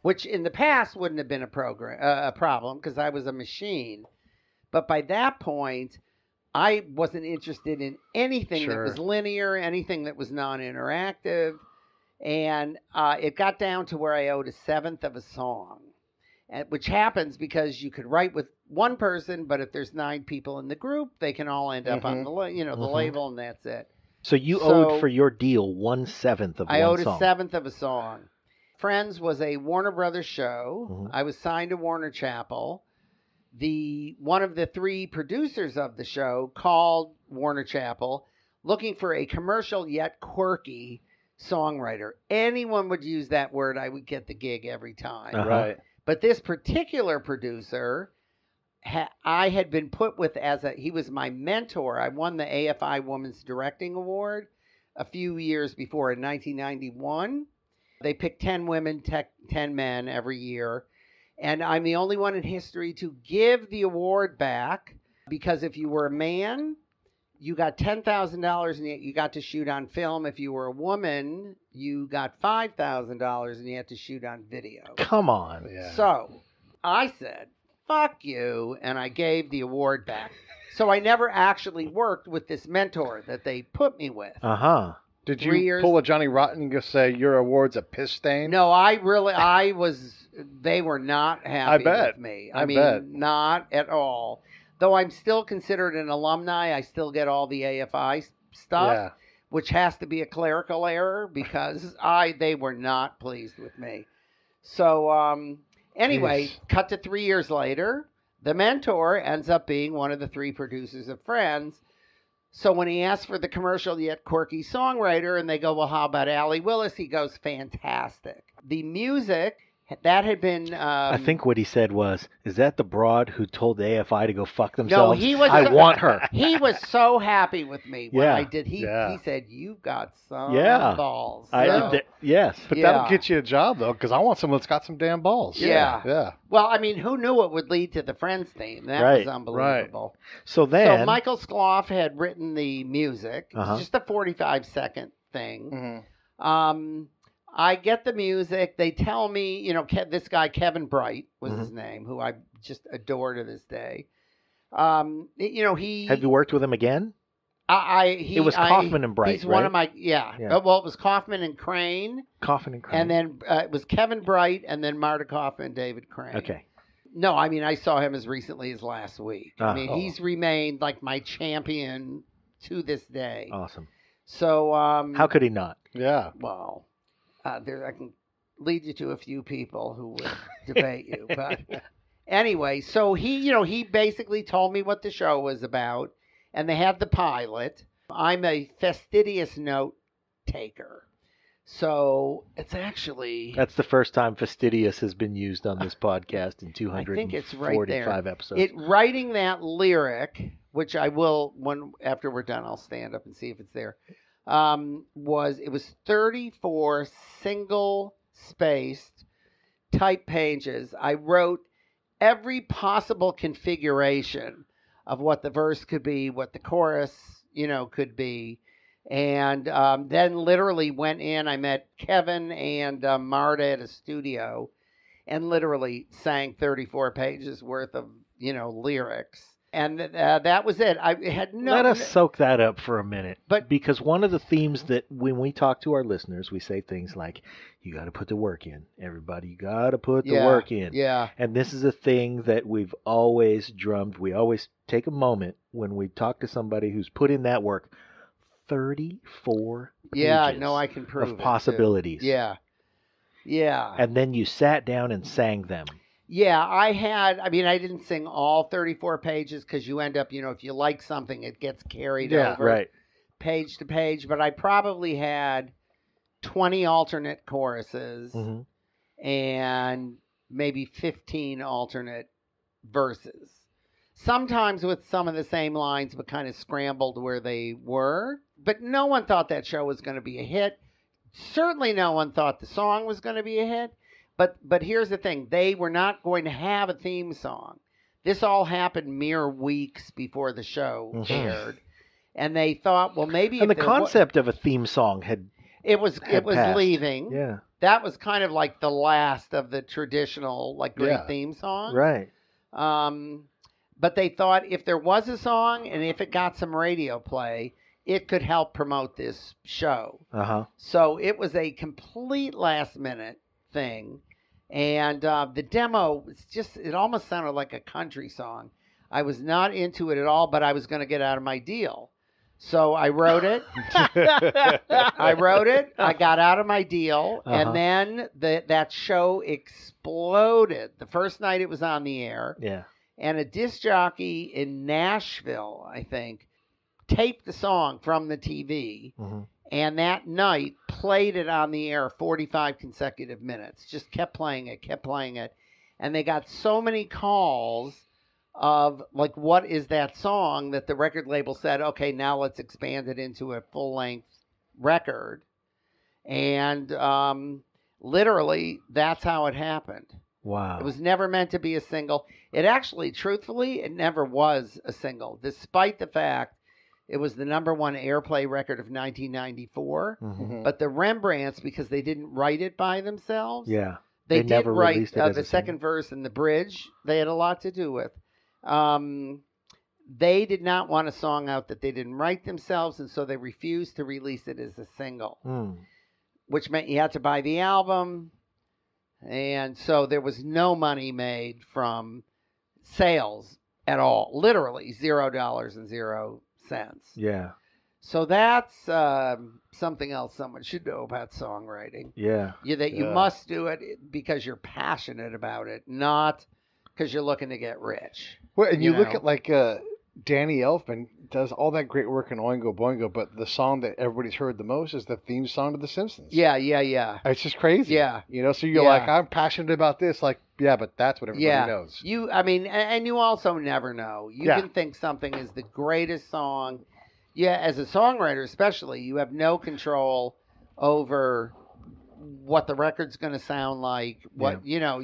which in the past wouldn't have been a problem because I was a machine. But by that point, I wasn't interested in anything that was linear, anything that was non-interactive. And it got down to where I owed a seventh of a song, which happens because you could write with one person, but if there's 9 people in the group, they can all end up on the label, and that's it. So you owed for your deal 1/7 of I one owed song. a seventh of a song. Friends was a Warner Brothers show. I was signed to Warner Chappell. One of the 3 producers of the show called Warner Chappell looking for a commercial yet quirky songwriter. Anyone would use that word, I would get the gig every time. Right. But this particular producer, I had been put with he was my mentor. I won the AFI Women's Directing Award a few years before in 1991. They pick 10 women, 10 men every year. And I'm the only one in history to give the award back because if you were a man, you got $10,000 and you got to shoot on film. If you were a woman, you got $5,000 and you had to shoot on video. Come on. Yeah. So I said, fuck you, and I gave the award back. So I never actually worked with this mentor that they put me with. Uh-huh. Did you pull a Johnny Rotten and just say, your award's a piss stain? No, they were not happy with me. I mean, not at all. Though I'm still considered an alumni, I still get all the AFI stuff, which has to be a clerical error because they were not pleased with me. So anyway, cut to 3 years later, the mentor ends up being one of the 3 producers of Friends. So when he asks for the commercial yet quirky songwriter and they go, well, how about Allee Willis? He goes, fantastic. The music... That had been... I think what he said was, is that the broad who told the AFI to go fuck themselves? No, he was... I want her. He was so happy with me when I did. He said, you've got some balls. Yes. But that'll get you a job, though, because I want someone that's got some damn balls. Yeah. Well, I mean, who knew it would lead to the Friends theme? That was unbelievable. Right. So Michael Skloff had written the music. It's just a 45-second thing. I get the music. They tell me, this guy, Kevin Bright was his name, who I just adore to this day. He... Have you worked with him again? It was Kaufman and Bright, He's one of my... Yeah. Well, it was Kaufman and Crane. And then it was Kevin Bright and then Marta Kaufman and David Crane. Okay. No, I mean, I saw him as recently as last week. He's remained like my champion to this day. Awesome. So... how could he not? Yeah. Well... I can lead you to a few people who would debate you. But anyway, so he basically told me what the show was about, and they had the pilot. I'm a fastidious note taker. So it's actually... That's the first time fastidious has been used on this podcast in 245 I think it's right there. episodes. Writing that lyric, which I will, after we're done, I'll stand up and see if it's there, was 34 single-spaced type pages. I wrote every possible configuration of what the verse could be, what the chorus, could be. And then literally went in. I met Kevin and Marta at a studio and literally sang 34 pages worth of, lyrics. And that was it. I had no... Let us soak that up for a minute. Because one of the themes that when we talk to our listeners, we say things like, you got to put the work in. Everybody, you got to put the work in. Yeah. And this is a thing that we've always drummed. We always take a moment when we talk to somebody who's put in that work. 34 pages I can prove of possibilities. Yeah. And then you sat down and sang them. Yeah, I didn't sing all 34 pages because you end up, if you like something, it gets carried over page to page. But I probably had 20 alternate choruses and maybe 15 alternate verses. Sometimes with some of the same lines, but kind of scrambled where they were. But no one thought that show was going to be a hit. Certainly no one thought the song was going to be a hit. But here's the thing. They were not going to have a theme song. This all happened mere weeks before the show aired. And they thought, well, maybe... And the concept of a theme song It was passed. leaving. Yeah. That was kind of like the last of the traditional, great theme songs. Right. But they thought if there was a song and if it got some radio play, it could help promote this show. So it was a complete last-minute thing. And the demo, it almost sounded like a country song. I was not into it at all, but I was going to get out of my deal. So I wrote it. I got out of my deal. And then that show exploded. The first night it was on the air. Yeah. And a disc jockey in Nashville, I think, taped the song from the TV, and that night played it on the air 45 consecutive minutes. Just kept playing it. And they got so many calls of, what is that song, that the record label said, okay, now let's expand it into a full-length record. And literally, that's how it happened. Wow. It was never meant to be a single. It actually, truthfully, it never was a single, despite the fact it was the number one airplay record of 1994. But the Rembrandts, because they didn't write it by themselves, they did never write released it as the a second verse and the bridge. They had a lot to do with. They did not want a song out that they didn't write themselves, and so they refused to release it as a single, which meant you had to buy the album. And so there was no money made from sales at all. Literally $0 Yeah. So that's something else someone should know about songwriting. Yeah. You must do it because you're passionate about it, not because you're looking to get rich. Well, and you look at Danny Elfman does all that great work in Oingo Boingo, but the song that everybody's heard the most is the theme song to The Simpsons. Yeah. It's just crazy. Yeah. So you're like, I'm passionate about this. But that's what everybody knows. And you also never know. You can think something is the greatest song. Yeah, as a songwriter especially, you have no control over what the record's going to sound like. Half the time,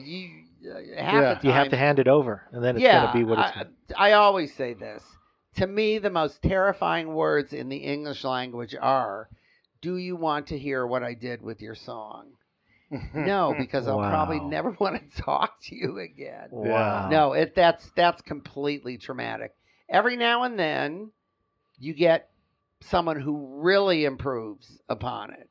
you have to hand it over, and then it's going to be what it's. I always say this. To me, the most terrifying words in the English language are, "Do you want to hear what I did with your song?" No, because I'll probably never want to talk to you again. Wow. No, that's completely traumatic. Every now and then, you get someone who really improves upon it.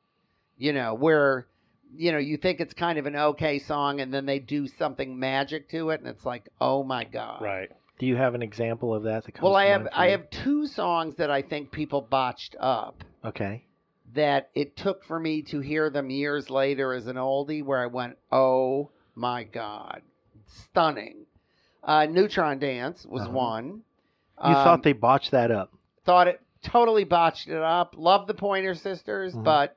Where you think it's kind of an okay song, and then they do something magic to it, and it's like, oh my God. Right. Do you have an example of that? Well, I have two songs that I think people botched up. Okay. that it took for me to hear them years later as an oldie where I went, oh my God, stunning. Neutron Dance was one. You thought they botched that up? Thought it totally botched it up. Loved the Pointer Sisters, but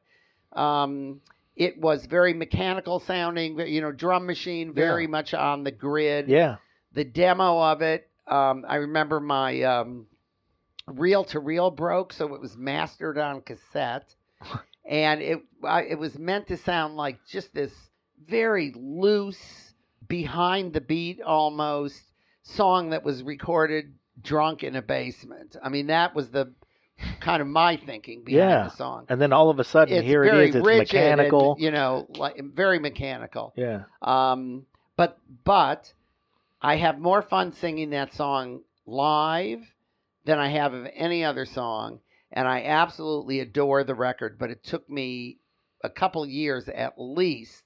it was very mechanical sounding, drum machine, very much on the grid. Yeah. The demo of it, I remember my reel-to-reel broke, so it was mastered on cassette. And it was meant to sound like just this very loose, behind the beat almost song that was recorded drunk in a basement. I mean, that was the kind of my thinking behind the song. And then all of a sudden, It's here it very is. It's rigid mechanical. and, like very mechanical. Yeah. But I have more fun singing that song live than I have of any other song. And I absolutely adore the record, but it took me a couple years at least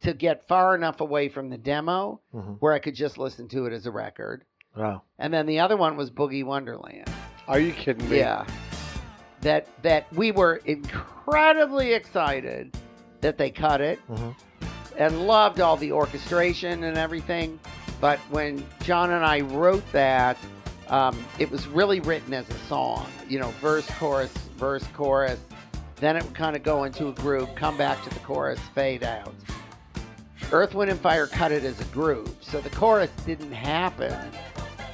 to get far enough away from the demo where I could just listen to it as a record. Wow. And then the other one was Boogie Wonderland. Are you kidding me? Yeah. That we were incredibly excited that they cut it and loved all the orchestration and everything. But when Jon and I wrote that, it was really written as a song, verse, chorus. Then it would kind of go into a groove, come back to the chorus, fade out. Earth, Wind, and Fire cut it as a groove, so the chorus didn't happen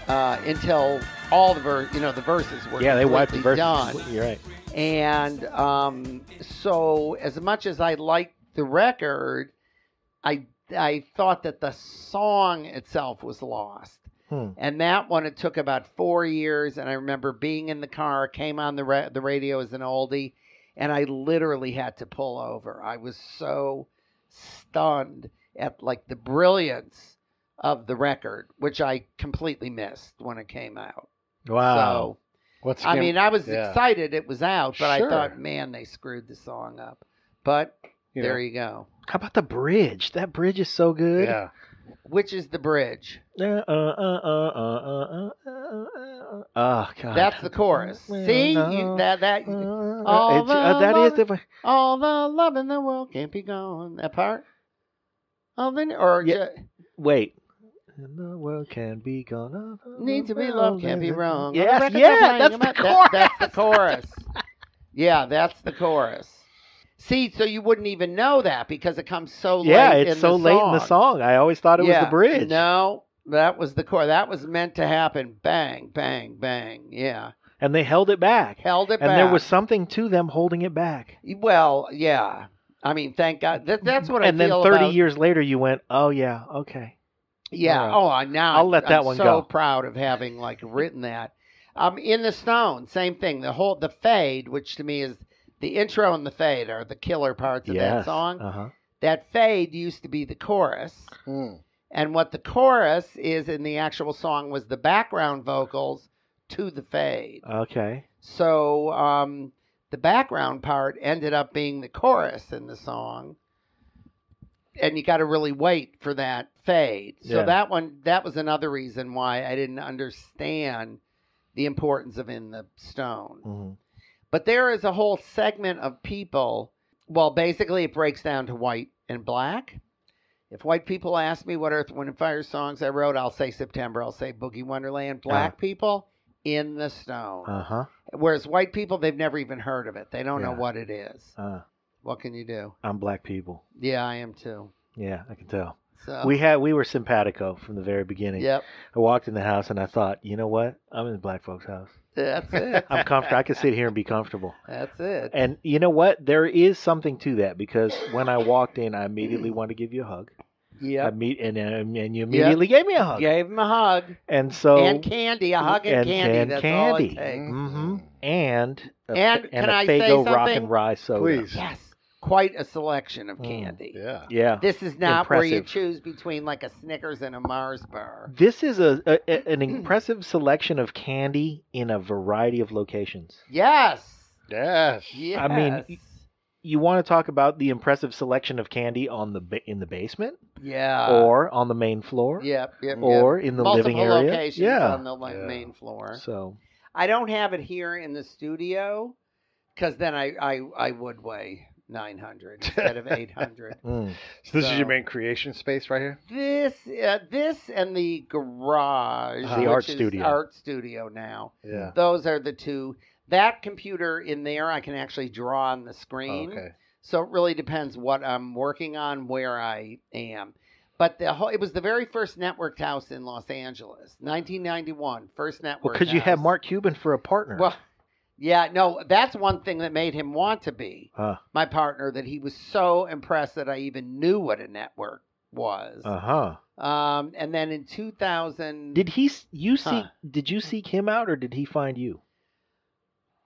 until all the verses were they wiped the verses done. You're right. And so, as much as I liked the record, I thought that the song itself was lost. And that one, it took about 4 years, and I remember being in the car, came on the radio as an oldie, and I literally had to pull over. I was so stunned at like the brilliance of the record, which I completely missed when it came out. Wow. So, I was excited it was out, but I thought, man, they screwed the song up. But there you go. How about the bridge? That bridge is so good. Yeah. Which is the bridge? Oh, God. That's the chorus. See? All the love in the world can't be gone. That part? Wait. The world can be gone. Need to be loved, can't be wrong. Yes, that's the chorus. That's the chorus. Yeah, that's the chorus. See, so you wouldn't even know that because it comes so late in the song. Yeah, it's so late in the song. I always thought it was the bridge. No, that was the chorus. That was meant to happen. Bang, bang, bang. Yeah. And they held it back. And there was something to them holding it back. Well, yeah. I mean, thank God. That's what I feel about. And then 30 years later, you went, oh, yeah, okay. Yeah. Right. Now I'll let that one go. go. I'm so proud of having written that. In the Stone, same thing. The fade, which to me is the intro and the fade are the killer parts of that song. That fade used to be the chorus. And what the chorus is in the actual song was the background vocals to the fade. Okay. So the background part ended up being the chorus in the song. And you got to really wait for that fade. So that was another reason why I didn't understand the importance of In the Stone. But there is a whole segment of people, well, basically it breaks down to white and black. If white people ask me what Earth, Wind, and Fire songs I wrote, I'll say September. I'll say Boogie Wonderland. Black people, In the Stone. Whereas white people, they've never even heard of it. They don't know what it is. What can you do? I'm black people. Yeah, I am too. Yeah, I can tell. So We were simpatico from the very beginning. Yep. I walked in the house and I thought, you know what? I'm in the black folks' house. That's it. I'm comfortable. I can sit here and be comfortable. That's it. And you know what? There is something to that because when I walked in, I immediately wanted to give you a hug. Yeah. And you immediately gave me a hug. Gave him a hug. And so and candy, a hug and candy. That's all it takes. And can a I say Faygo something? Rock and Rye soda. Please. Yes. Quite a selection of candy. Yeah. This is not where you Impressive. choose between like a Snickers and a Mars bar. This is an impressive selection of candy in a variety of locations. Yes. Yes. Yes. I mean, you want to talk about the impressive selection of candy on in the basement? Yeah. Or on the main floor? Yep. Or in the living area? Multiple locations Yeah. on the main floor. So I don't have it here in the studio because then I would weigh 900 instead of 800. So this is your main creation space right here? This and the garage, the art which is studio. Art studio now. Yeah. Those are the two. That computer in there, I can actually draw on the screen. Okay. So it really depends what I'm working on, where I am. But it was the very first networked house in Los Angeles, 1991, first networked house. Because you had Mark Cuban for a partner. Well, yeah, no, that's one thing that made him want to be my partner, that he was so impressed that I even knew what a network was. And then in 2000... Did you seek him out, or did he find you?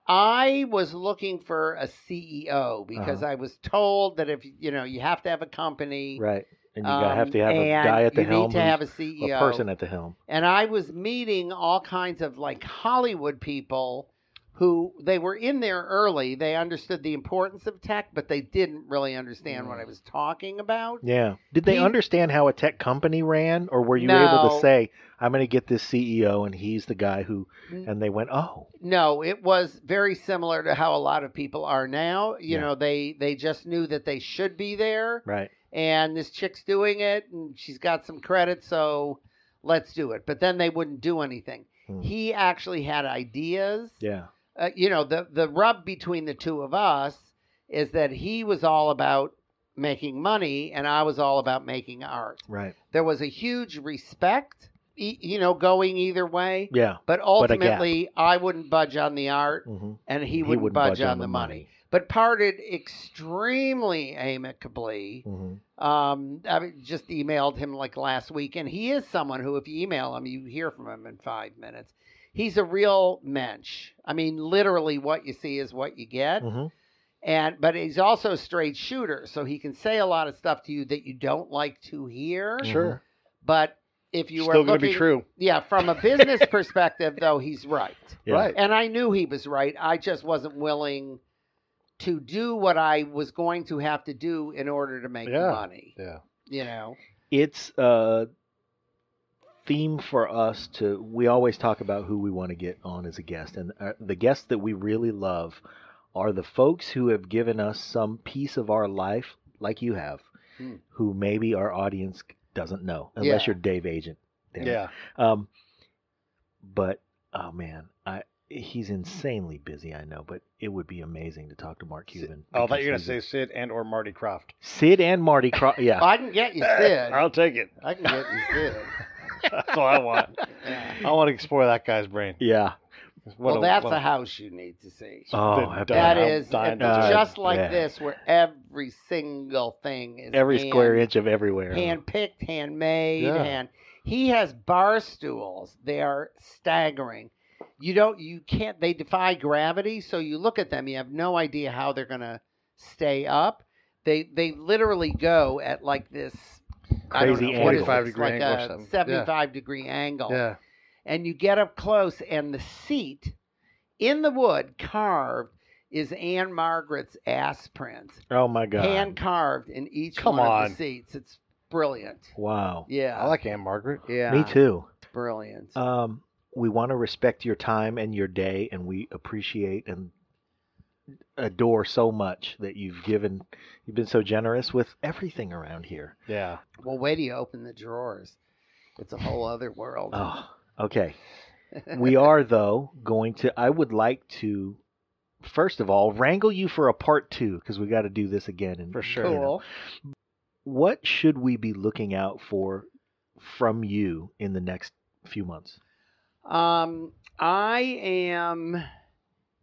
I was looking for a CEO because I was told that if you have to have a company, right, and you have to have a guy at the helm. You need to have a CEO, a person at the helm. And I was meeting all kinds of like Hollywood people who they were in there early. They understood the importance of tech, but they didn't really understand what I was talking about. Yeah. Did they understand how a tech company ran, or were you able to say, I'm going to get this CEO and he's the guy who, and they went, oh. No, it was very similar to how a lot of people are now. You know, they just knew that they should be there. Right. And this chick's doing it and she's got some credit, so let's do it. But then they wouldn't do anything. He actually had ideas. Yeah. The rub between the two of us is that he was all about making money and I was all about making art. Right. There was a huge respect, going either way. Yeah. But ultimately, I wouldn't budge on the art and he wouldn't budge on the money. But parted extremely amicably. I just emailed him like last week, and he is someone who, if you email him, you hear from him in 5 minutes. He's a real mensch. I mean, literally what you see is what you get. But he's also a straight shooter, so he can say a lot of stuff to you that you don't like to hear. Sure. But if you Still were going to be true. Yeah, from a business perspective, though, he's right. Yeah. Right. And I knew he was right. I just wasn't willing to do what I was going to have to do in order to make money. Yeah. It's a theme for us we always talk about who we want to get on as a guest. And the guests that we really love are the folks who have given us some piece of our life, like you have, who maybe our audience doesn't know, unless you're Dave Agent. Yeah. But, oh man, he's insanely busy, I know, but it would be amazing to talk to Mark Cuban. I thought you were going to say Sid and or Marty Croft. Sid and Marty Croft, yeah. I can get you Sid. I'll take it. I can get you Sid. That's all I want. I want to explore that guy's brain. Yeah. That's a house you need to see. Oh, that is just like yeah. this, where every single thing is every square inch of everywhere, hand-picked, handmade, yeah. He has bar stools. They are staggering. You can't. They defy gravity. So you look at them, you have no idea how they're gonna stay up. They literally go at like this crazy 45 degree like angle or a something. 75 degree angle. Yeah. And you get up close, and the seat in the wood carved is Anne Margaret's ass print. Oh my God! Hand carved in each of the seats. It's brilliant. Wow. Yeah. I like Anne Margaret. Yeah. Me too. It's brilliant. We want to respect your time and your day, and we appreciate and adore so much that you've been so generous with everything around here. Yeah. Well, wait till you open the drawers. It's a whole other world. Oh, okay. We are, though, I would like to, first of all, wrangle you for a part 2, because we got to do this again. For sure. Cool. What should we be looking out for from you in the next few months?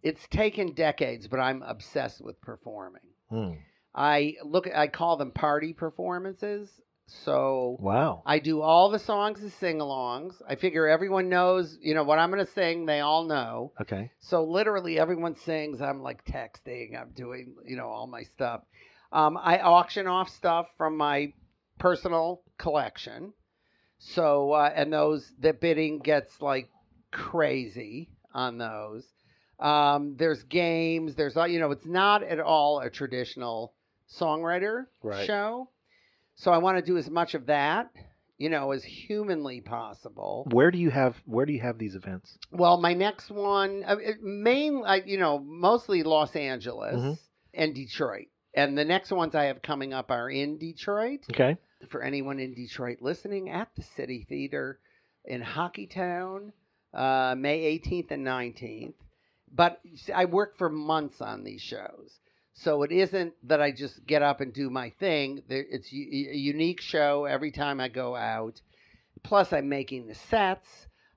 It's taken decades, but I'm obsessed with performing. Hmm. I call them party performances. So wow. I do all the songs as sing-alongs. I figure everyone knows, what I'm going to sing, they all know. Okay. So literally everyone sings. I'm like texting. I'm doing, all my stuff. I auction off stuff from my personal collection. So, and the bidding gets like crazy on those. There's games. There's, it's not at all a traditional songwriter show. So I want to do as much of that, as humanly possible. Where do you have these events? Well, my next one, mostly Los Angeles and Detroit. And the next ones I have coming up are in Detroit. Okay. For anyone in Detroit listening, at the City Theater in Hockeytown, May 18th and 19th. But I work for months on these shows. So it isn't that I just get up and do my thing. It's a unique show every time I go out. Plus, I'm making the sets.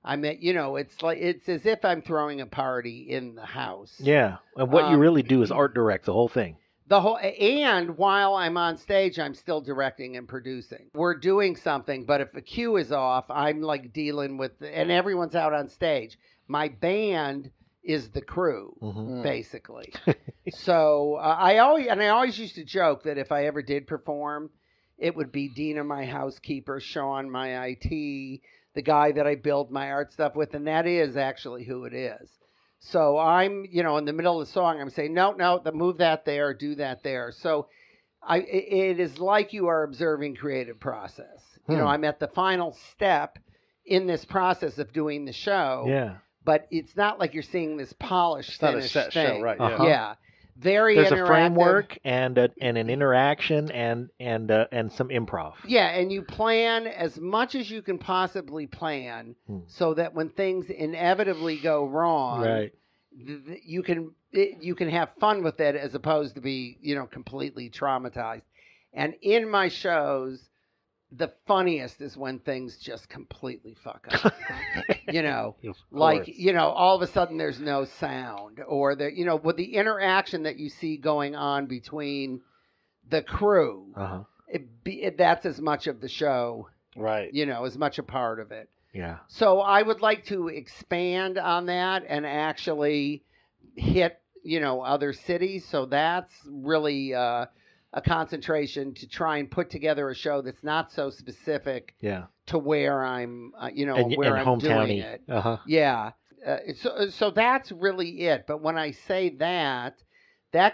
It's as if I'm throwing a party in the house. Yeah, and what you really do is art direct the whole thing. And while I'm on stage, I'm still directing and producing. We're doing something, but if the cue is off, I'm like dealing with, and everyone's out on stage. My band is the crew, basically. So I always used to joke that if I ever did perform, it would be Dina, my housekeeper, Sean, my IT, the guy that I build my art stuff with, and that is actually who it is. So I'm, in the middle of the song, I'm saying, no, move that there, do that there. So it is like you are observing creative process. I'm at the final step in this process of doing the show. Yeah. But it's not like you're seeing this polished, finished set thing. show, right? Uh-huh. Yeah, very. There's interactive. a framework and an interaction and some improv. Yeah, and you plan as much as you can possibly plan, so that when things inevitably go wrong, right, you can have fun with it as opposed to be completely traumatized. And in my shows, the funniest is when things just completely fuck up. All of a sudden there's no sound, or with the interaction that you see going on between the crew, that's as much of the show, right? As much a part of it. Yeah. So I would like to expand on that and actually hit, other cities. So that's really a concentration to try and put together a show that's not so specific to where I'm, where I'm doing it. Yeah. So that's really it. But when I say that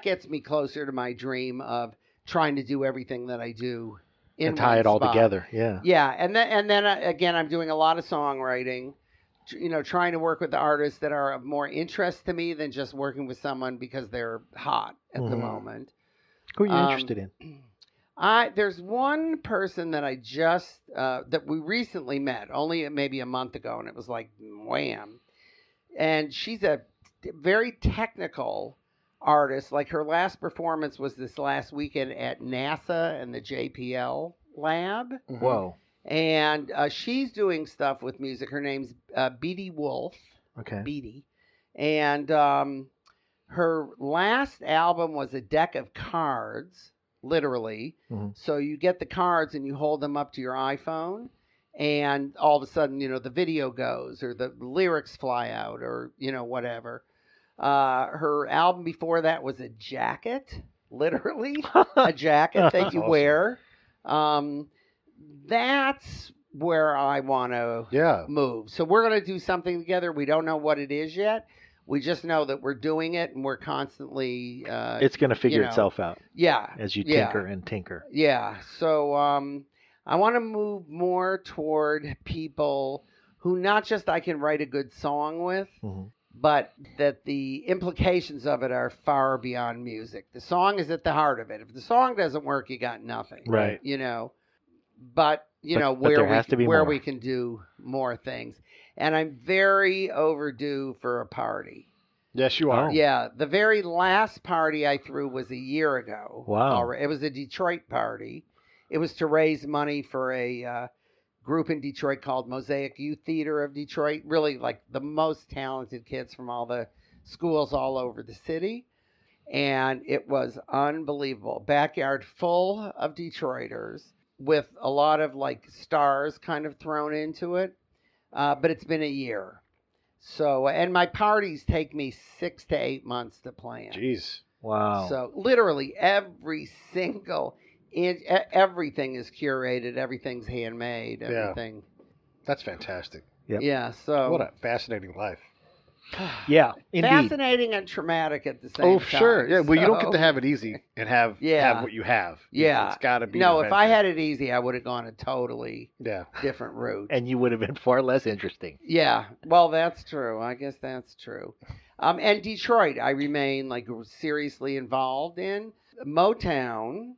gets me closer to my dream of trying to do everything that I do and tie it all spot. together. Yeah. Yeah. And then again, I'm doing a lot of songwriting, trying to work with artists that are of more interest to me than just working with someone because they're hot at the moment. Who are you interested in? There's one person that I just that we recently met, only maybe a month ago, and it was like wham. And she's a very technical artist. Like her last performance was this last weekend at NASA and the JPL lab. Whoa. And she's doing stuff with music. Her name's Beatty Wolf. Okay. Beatty. And her last album was a deck of cards, literally. So you get the cards and you hold them up to your iPhone, and all of a sudden, the video goes, or the lyrics fly out, or, whatever. Her album before that was a jacket, literally, a jacket that you wear. That's where I want to move. So we're going to do something together. We don't know what it is yet. We just know that we're doing it, and we're constantly... it's going to figure itself out. Yeah. As you tinker and tinker. Yeah. So I want to move more toward people who not just I can write a good song with, but that the implications of it are far beyond music. The song is at the heart of it. If the song doesn't work, you got nothing. Right. But where more. we can do more things. And I'm very overdue for a party. Yes, you are. Yeah, the very last party I threw was a year ago. Wow. It was a Detroit party. It was to raise money for a group in Detroit called Mosaic Youth Theater of Detroit. Really, like the most talented kids from all the schools all over the city. And it was unbelievable. Backyard full of Detroiters with a lot of like stars kind of thrown into it. But it's been a year. So, and my parties take me 6 to 8 months to plan. Jeez. Wow. So literally every single everything is curated. Everything's handmade. Everything. That's fantastic. Yep. Yeah. So what a fascinating life. Yeah, indeed. Fascinating and traumatic at the same time. Oh, sure. Yeah, well, you don't get So- to have it easy and have what you have. Yeah. It's got to be No, an if I adventure. had it easy, I would have gone a totally different route. And you would have been far less interesting. Yeah, well, that's true. I guess that's true. And Detroit, I remain like seriously involved in. Motown,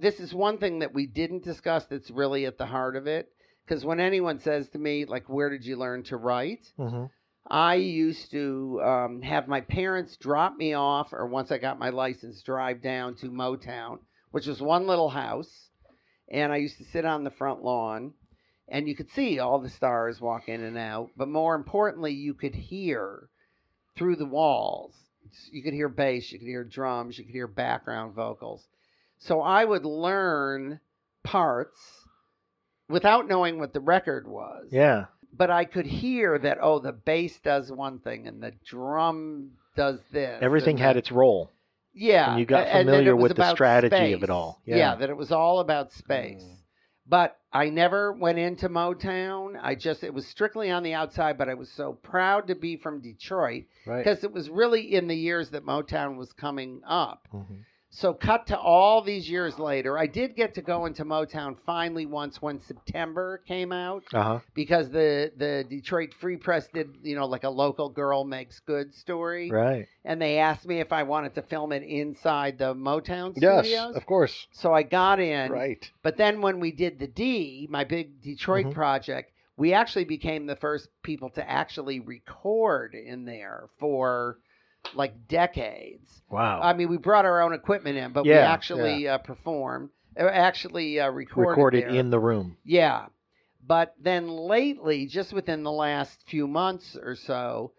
this is one thing that we didn't discuss that's really at the heart of it. Because when anyone says to me, like, where did you learn to write? Mm-hmm. I used to have my parents drop me off, or once I got my license, drive down to Motown, which was one little house. And I used to sit on the front lawn, and you could see all the stars walk in and out. But more importantly, you could hear through the walls. You could hear bass, you could hear drums, you could hear background vocals. So I would learn parts without knowing what the record was. Yeah. But I could hear that, the bass does one thing and the drum does this. Everything had its role. Yeah. And you got and familiar it was with the about strategy space. of it all. Yeah, that it was all about space. But I never went into Motown. It was strictly on the outside, but I was so proud to be from Detroit because it was really in the years that Motown was coming up. Mm-hmm. So cut to all these years later, I did get to go into Motown finally once when September came out because the Detroit Free Press did, like a local girl makes good story. Right. And they asked me if I wanted to film it inside the Motown studios. Yes, of course. So I got in. Right. But then when we did the D, my big Detroit project, we actually became the first people to actually record in there for like decades. Wow. I mean, we brought our own equipment in, but we actually performed, recorded there. In the room. Yeah. But then lately, just within the last few months or so,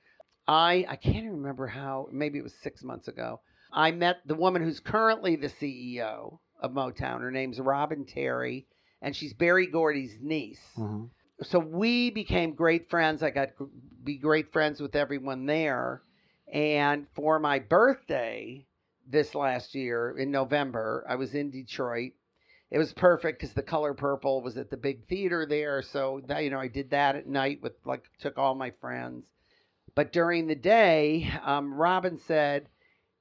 I can't even remember how, maybe it was 6 months ago, I met the woman who's currently the CEO of Motown. Her name's Robin Terry, and she's Berry Gordy's niece. Mm-hmm. So we became great friends. I got to be great friends with everyone there. And for my birthday this last year in November, I was in Detroit. It was perfect because the Color Purple was at the big theater there. So that, I did that at night took all my friends. But during the day, Robin said,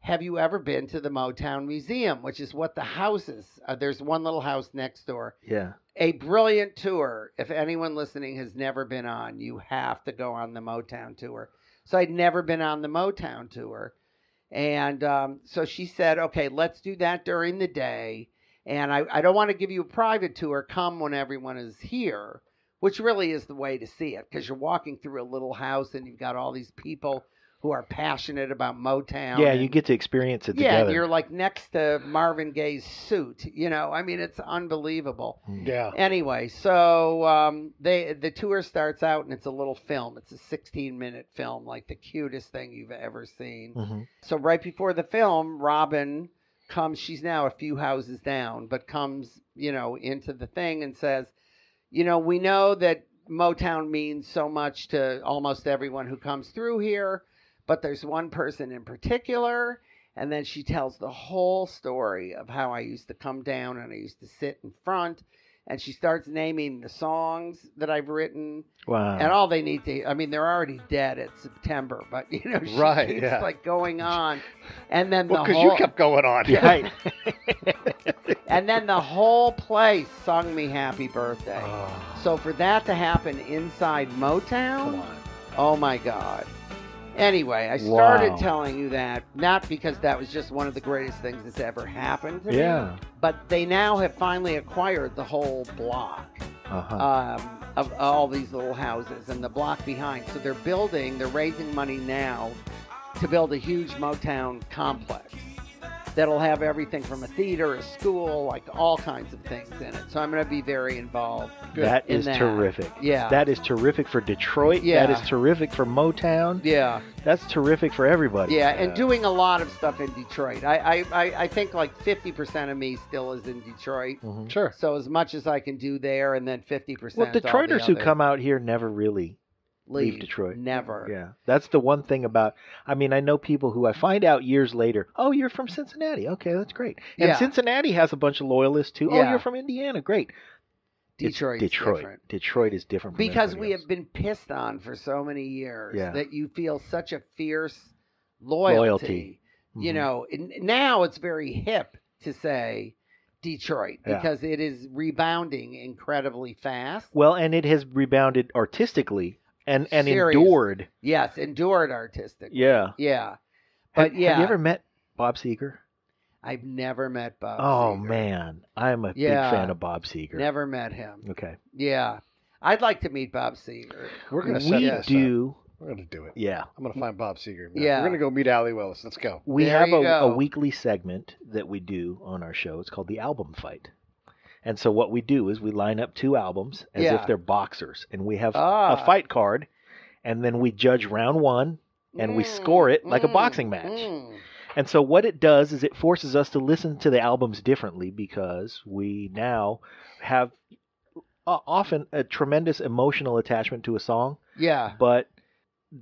have you ever been to the Motown Museum, which is what the house is? There's one little house next door. Yeah. A brilliant tour. If anyone listening has never been on, you have to go on the Motown tour. So I'd never been on the Motown tour. And so she said, okay, let's do that during the day. And I don't want to give you a private tour. Come when everyone is here, which really is the way to see it because you're walking through a little house and you've got all these people who are passionate about Motown. Yeah, you get to experience it together. Yeah, and you're like next to Marvin Gaye's suit. I mean, it's unbelievable. Yeah. Anyway, so the tour starts out and it's a little film. It's a 16-minute film, like the cutest thing you've ever seen. Mm-hmm. So right before the film, Robin comes. She's now a few houses down, but comes, into the thing and says, we know that Motown means so much to almost everyone who comes through here. But there's one person in particular, and then she tells the whole story of how I used to come down and I used to sit in front, and she starts naming the songs that I've written. Wow. And all they need to, I mean, they're already dead at September, but, she keeps like going on. And then because you kept going on. Right. And then the whole place sung me happy birthday. So for that to happen inside Motown, oh my God. Anyway, I started telling you that, not because that was just one of the greatest things that's ever happened to me, but they now have finally acquired the whole block of all these little houses and the block behind. So they're raising money now to build a huge Motown complex that'll have everything from a theater, a school, like all kinds of things in it. So I'm going to be very involved. That is terrific. Yeah. That is terrific for Detroit. Yeah. That is terrific for Motown. Yeah. That's terrific for everybody. Yeah, and doing a lot of stuff in Detroit. I think like 50% of me still is in Detroit. Mm-hmm. Sure. So as much as I can do there, and then 50%. Well, Detroiters who come out here never really leave Detroit. Never. Yeah. That's the one thing about, I know people who I find out years later, oh, you're from Cincinnati. Okay, that's great. And Cincinnati has a bunch of loyalists too. Oh, you're from Indiana. Great. Detroit's Detroit. different. Detroit is different from Because everybody we else. have been pissed on for so many years Yeah. that you feel such a fierce loyalty. You know, and now it's very hip to say Detroit because it is rebounding incredibly fast. Well, and it has rebounded artistically and Serious. endured. Yes, endured artistically. Yeah. Yeah. But Have you ever met Bob Seger? I've never met Bob Oh, Seger. man. I'm a big fan of Bob Seger. Never met him. Okay. Yeah. I'd like to meet Bob Seger. We're going to set this up. We're going to do it. Yeah. I'm going to find Bob Seger. Yeah. We're going to go meet Allee Willis. Let's go. We There have you a go. weekly segment that we do on our show. It's called the Album Fight. And so what we do is we line up two albums as if they're boxers. And we have a fight card. And then we judge round one. And we score it like a boxing match. And so what it does is it forces us to listen to the albums differently because we now have often a tremendous emotional attachment to a song. Yeah. But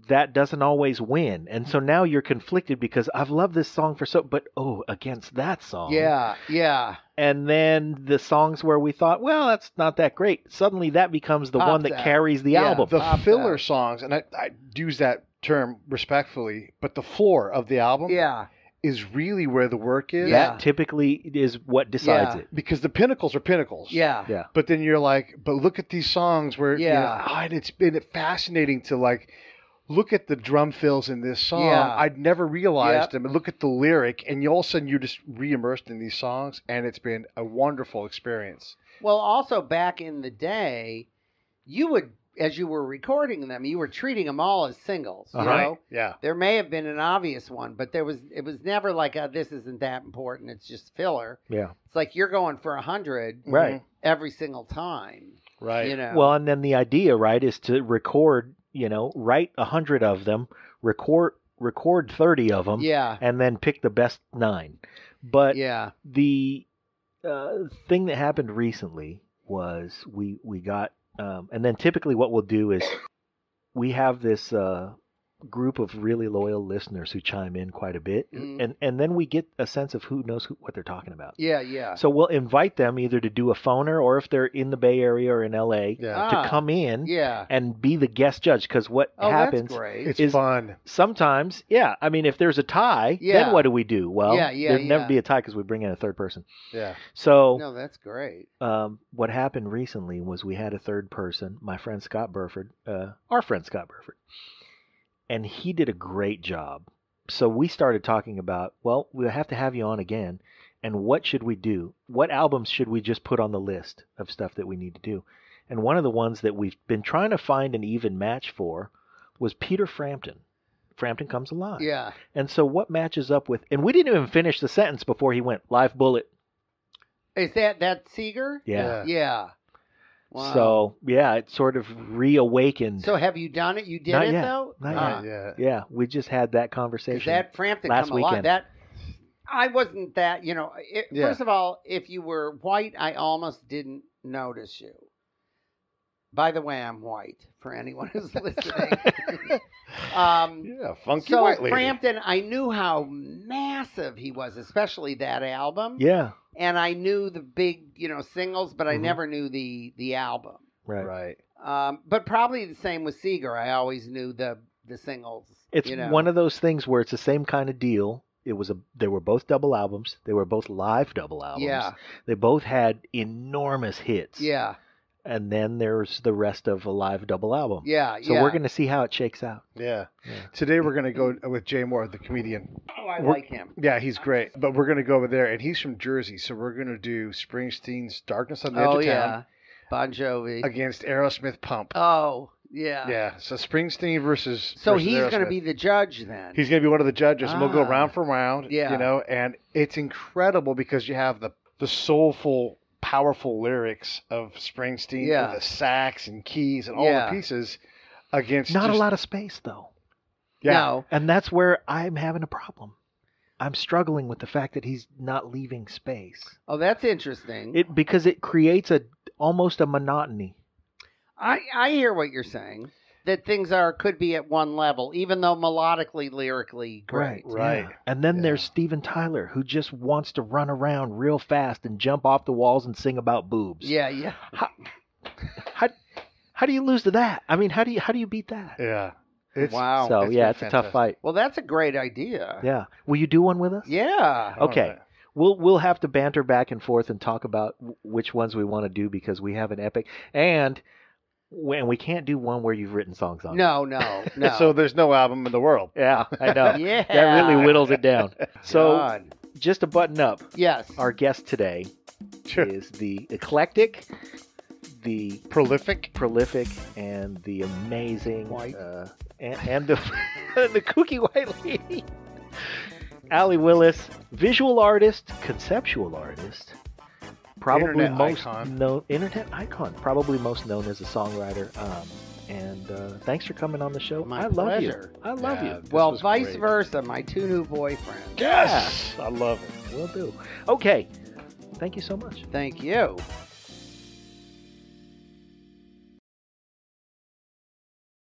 that doesn't always win. And so now you're conflicted because I've loved this song but against that song. Yeah, yeah. And then the songs where we thought, well, that's not that great. Suddenly that becomes the one that carries the album. The filler songs, and I use that term respectfully, but the floor of the album is really where the work is. That typically is what decides it. Because the pinnacles are pinnacles. Yeah. But then you're like, but look at these songs where, and it's been fascinating to like, look at the drum fills in this song. I'd never realized them. And look at the lyric, and all of a sudden you're just re-immersed in these songs, and it's been a wonderful experience. Well, also back in the day, you would, as you were recording them, you were treating them all as singles. You know? Yeah. There may have been an obvious one, but it was never like, this isn't that important. It's just filler. Yeah. It's like you're going for 100 every single time. Right. You know? Well, and then the idea, right, is to record, write 100 of them, record 30 of them, and then pick the best 9. But the thing that happened recently was we got, and then typically what we'll do is we have this group of really loyal listeners who chime in quite a bit, and then we get a sense of who knows what they're talking about. Yeah. So we'll invite them either to do a phoner or if they're in the Bay Area or in LA to come in and be the guest judge. Because what happens is fun. Sometimes, I mean, if there's a tie, then what do we do? Well, there'd never be a tie because we bring in a third person. Yeah. So no, that's great. what happened recently was we had a third person, my friend Scott Burford, our friend Scott Burford. And he did a great job. So we started talking about, well, we'll have to have you on again. And what should we do? What albums should we just put on the list of stuff that we need to do? And one of the ones that we've been trying to find an even match for was Peter Frampton. Frampton Comes Alive. Yeah. And so what matches up with, and we didn't even finish the sentence before he went, Live Bullet. Is that Seger? Yeah. Yeah. Wow. So, it sort of reawakened. So have you done it? You did Not it, yet. though? Not yet. Yeah, we just had that conversation. That Frampton last Come Alive, weekend. I wasn't that, first of all, if you were white, I almost didn't notice you. By the way, I'm white, for anyone who's listening. Funky so white lady. Frampton, I knew how massive he was, especially that album. Yeah. And I knew the big, singles, but I never knew the album. Right. But probably the same with Seger. I always knew the singles. It's one of those things where it's the same kind of deal. They were both double albums. They were both live double albums. Yeah. They both had enormous hits. Yeah. And then there's the rest of a live double album. Yeah. So we're going to see how it shakes out. Yeah. Today we're going to go with Jay Moore, the comedian. Oh, I like him. Yeah, he's great. But we're going to go over there, and he's from Jersey, so we're going to do Springsteen's Darkness on the Edge of Town. Bon Jovi. Against Aerosmith Pump. Oh, yeah. Yeah, so Springsteen versus So versus he's going to Aerosmith. be the judge then. He's going to be one of the judges, and we'll go round for round. Yeah. And it's incredible because you have the soulful, powerful lyrics of Springsteen with the sax and keys and all the pieces against Not a lot of space, though. Yeah. No. And that's where I'm having a problem. I'm struggling with the fact that he's not leaving space. Oh, that's interesting. Because it creates almost a monotony. I hear what you're saying. That things could be at one level, even though melodically, lyrically, great. Right. Yeah. And then there's Steven Tyler, who just wants to run around real fast and jump off the walls and sing about boobs. Yeah. How do you lose to that? I mean, how do you beat that? Yeah. Wow. So It's yeah, been it's a tough fight. Well, that's a great idea. Yeah. Will you do one with us? Yeah. Okay. We'll have to banter back and forth and talk about which ones we want to do because we have an epic and we can't do one where you've written songs on. No. So there's no album in the world. Yeah, I know. Yeah. That really whittles it down. So God. just to button up, Yes. our guest today Sure. is the eclectic, the Prolific. and the amazing White. and the the kooky white lady, Allee Willis, visual artist, conceptual artist, probably Internet most icon. known internet icon, probably most known as a songwriter. And thanks for coming on the show. My I love pleasure. you. I love you. This Well, was vice great. versa, my 2 new boyfriends. Yes. I love it. Will do. Okay. Thank you so much. Thank you.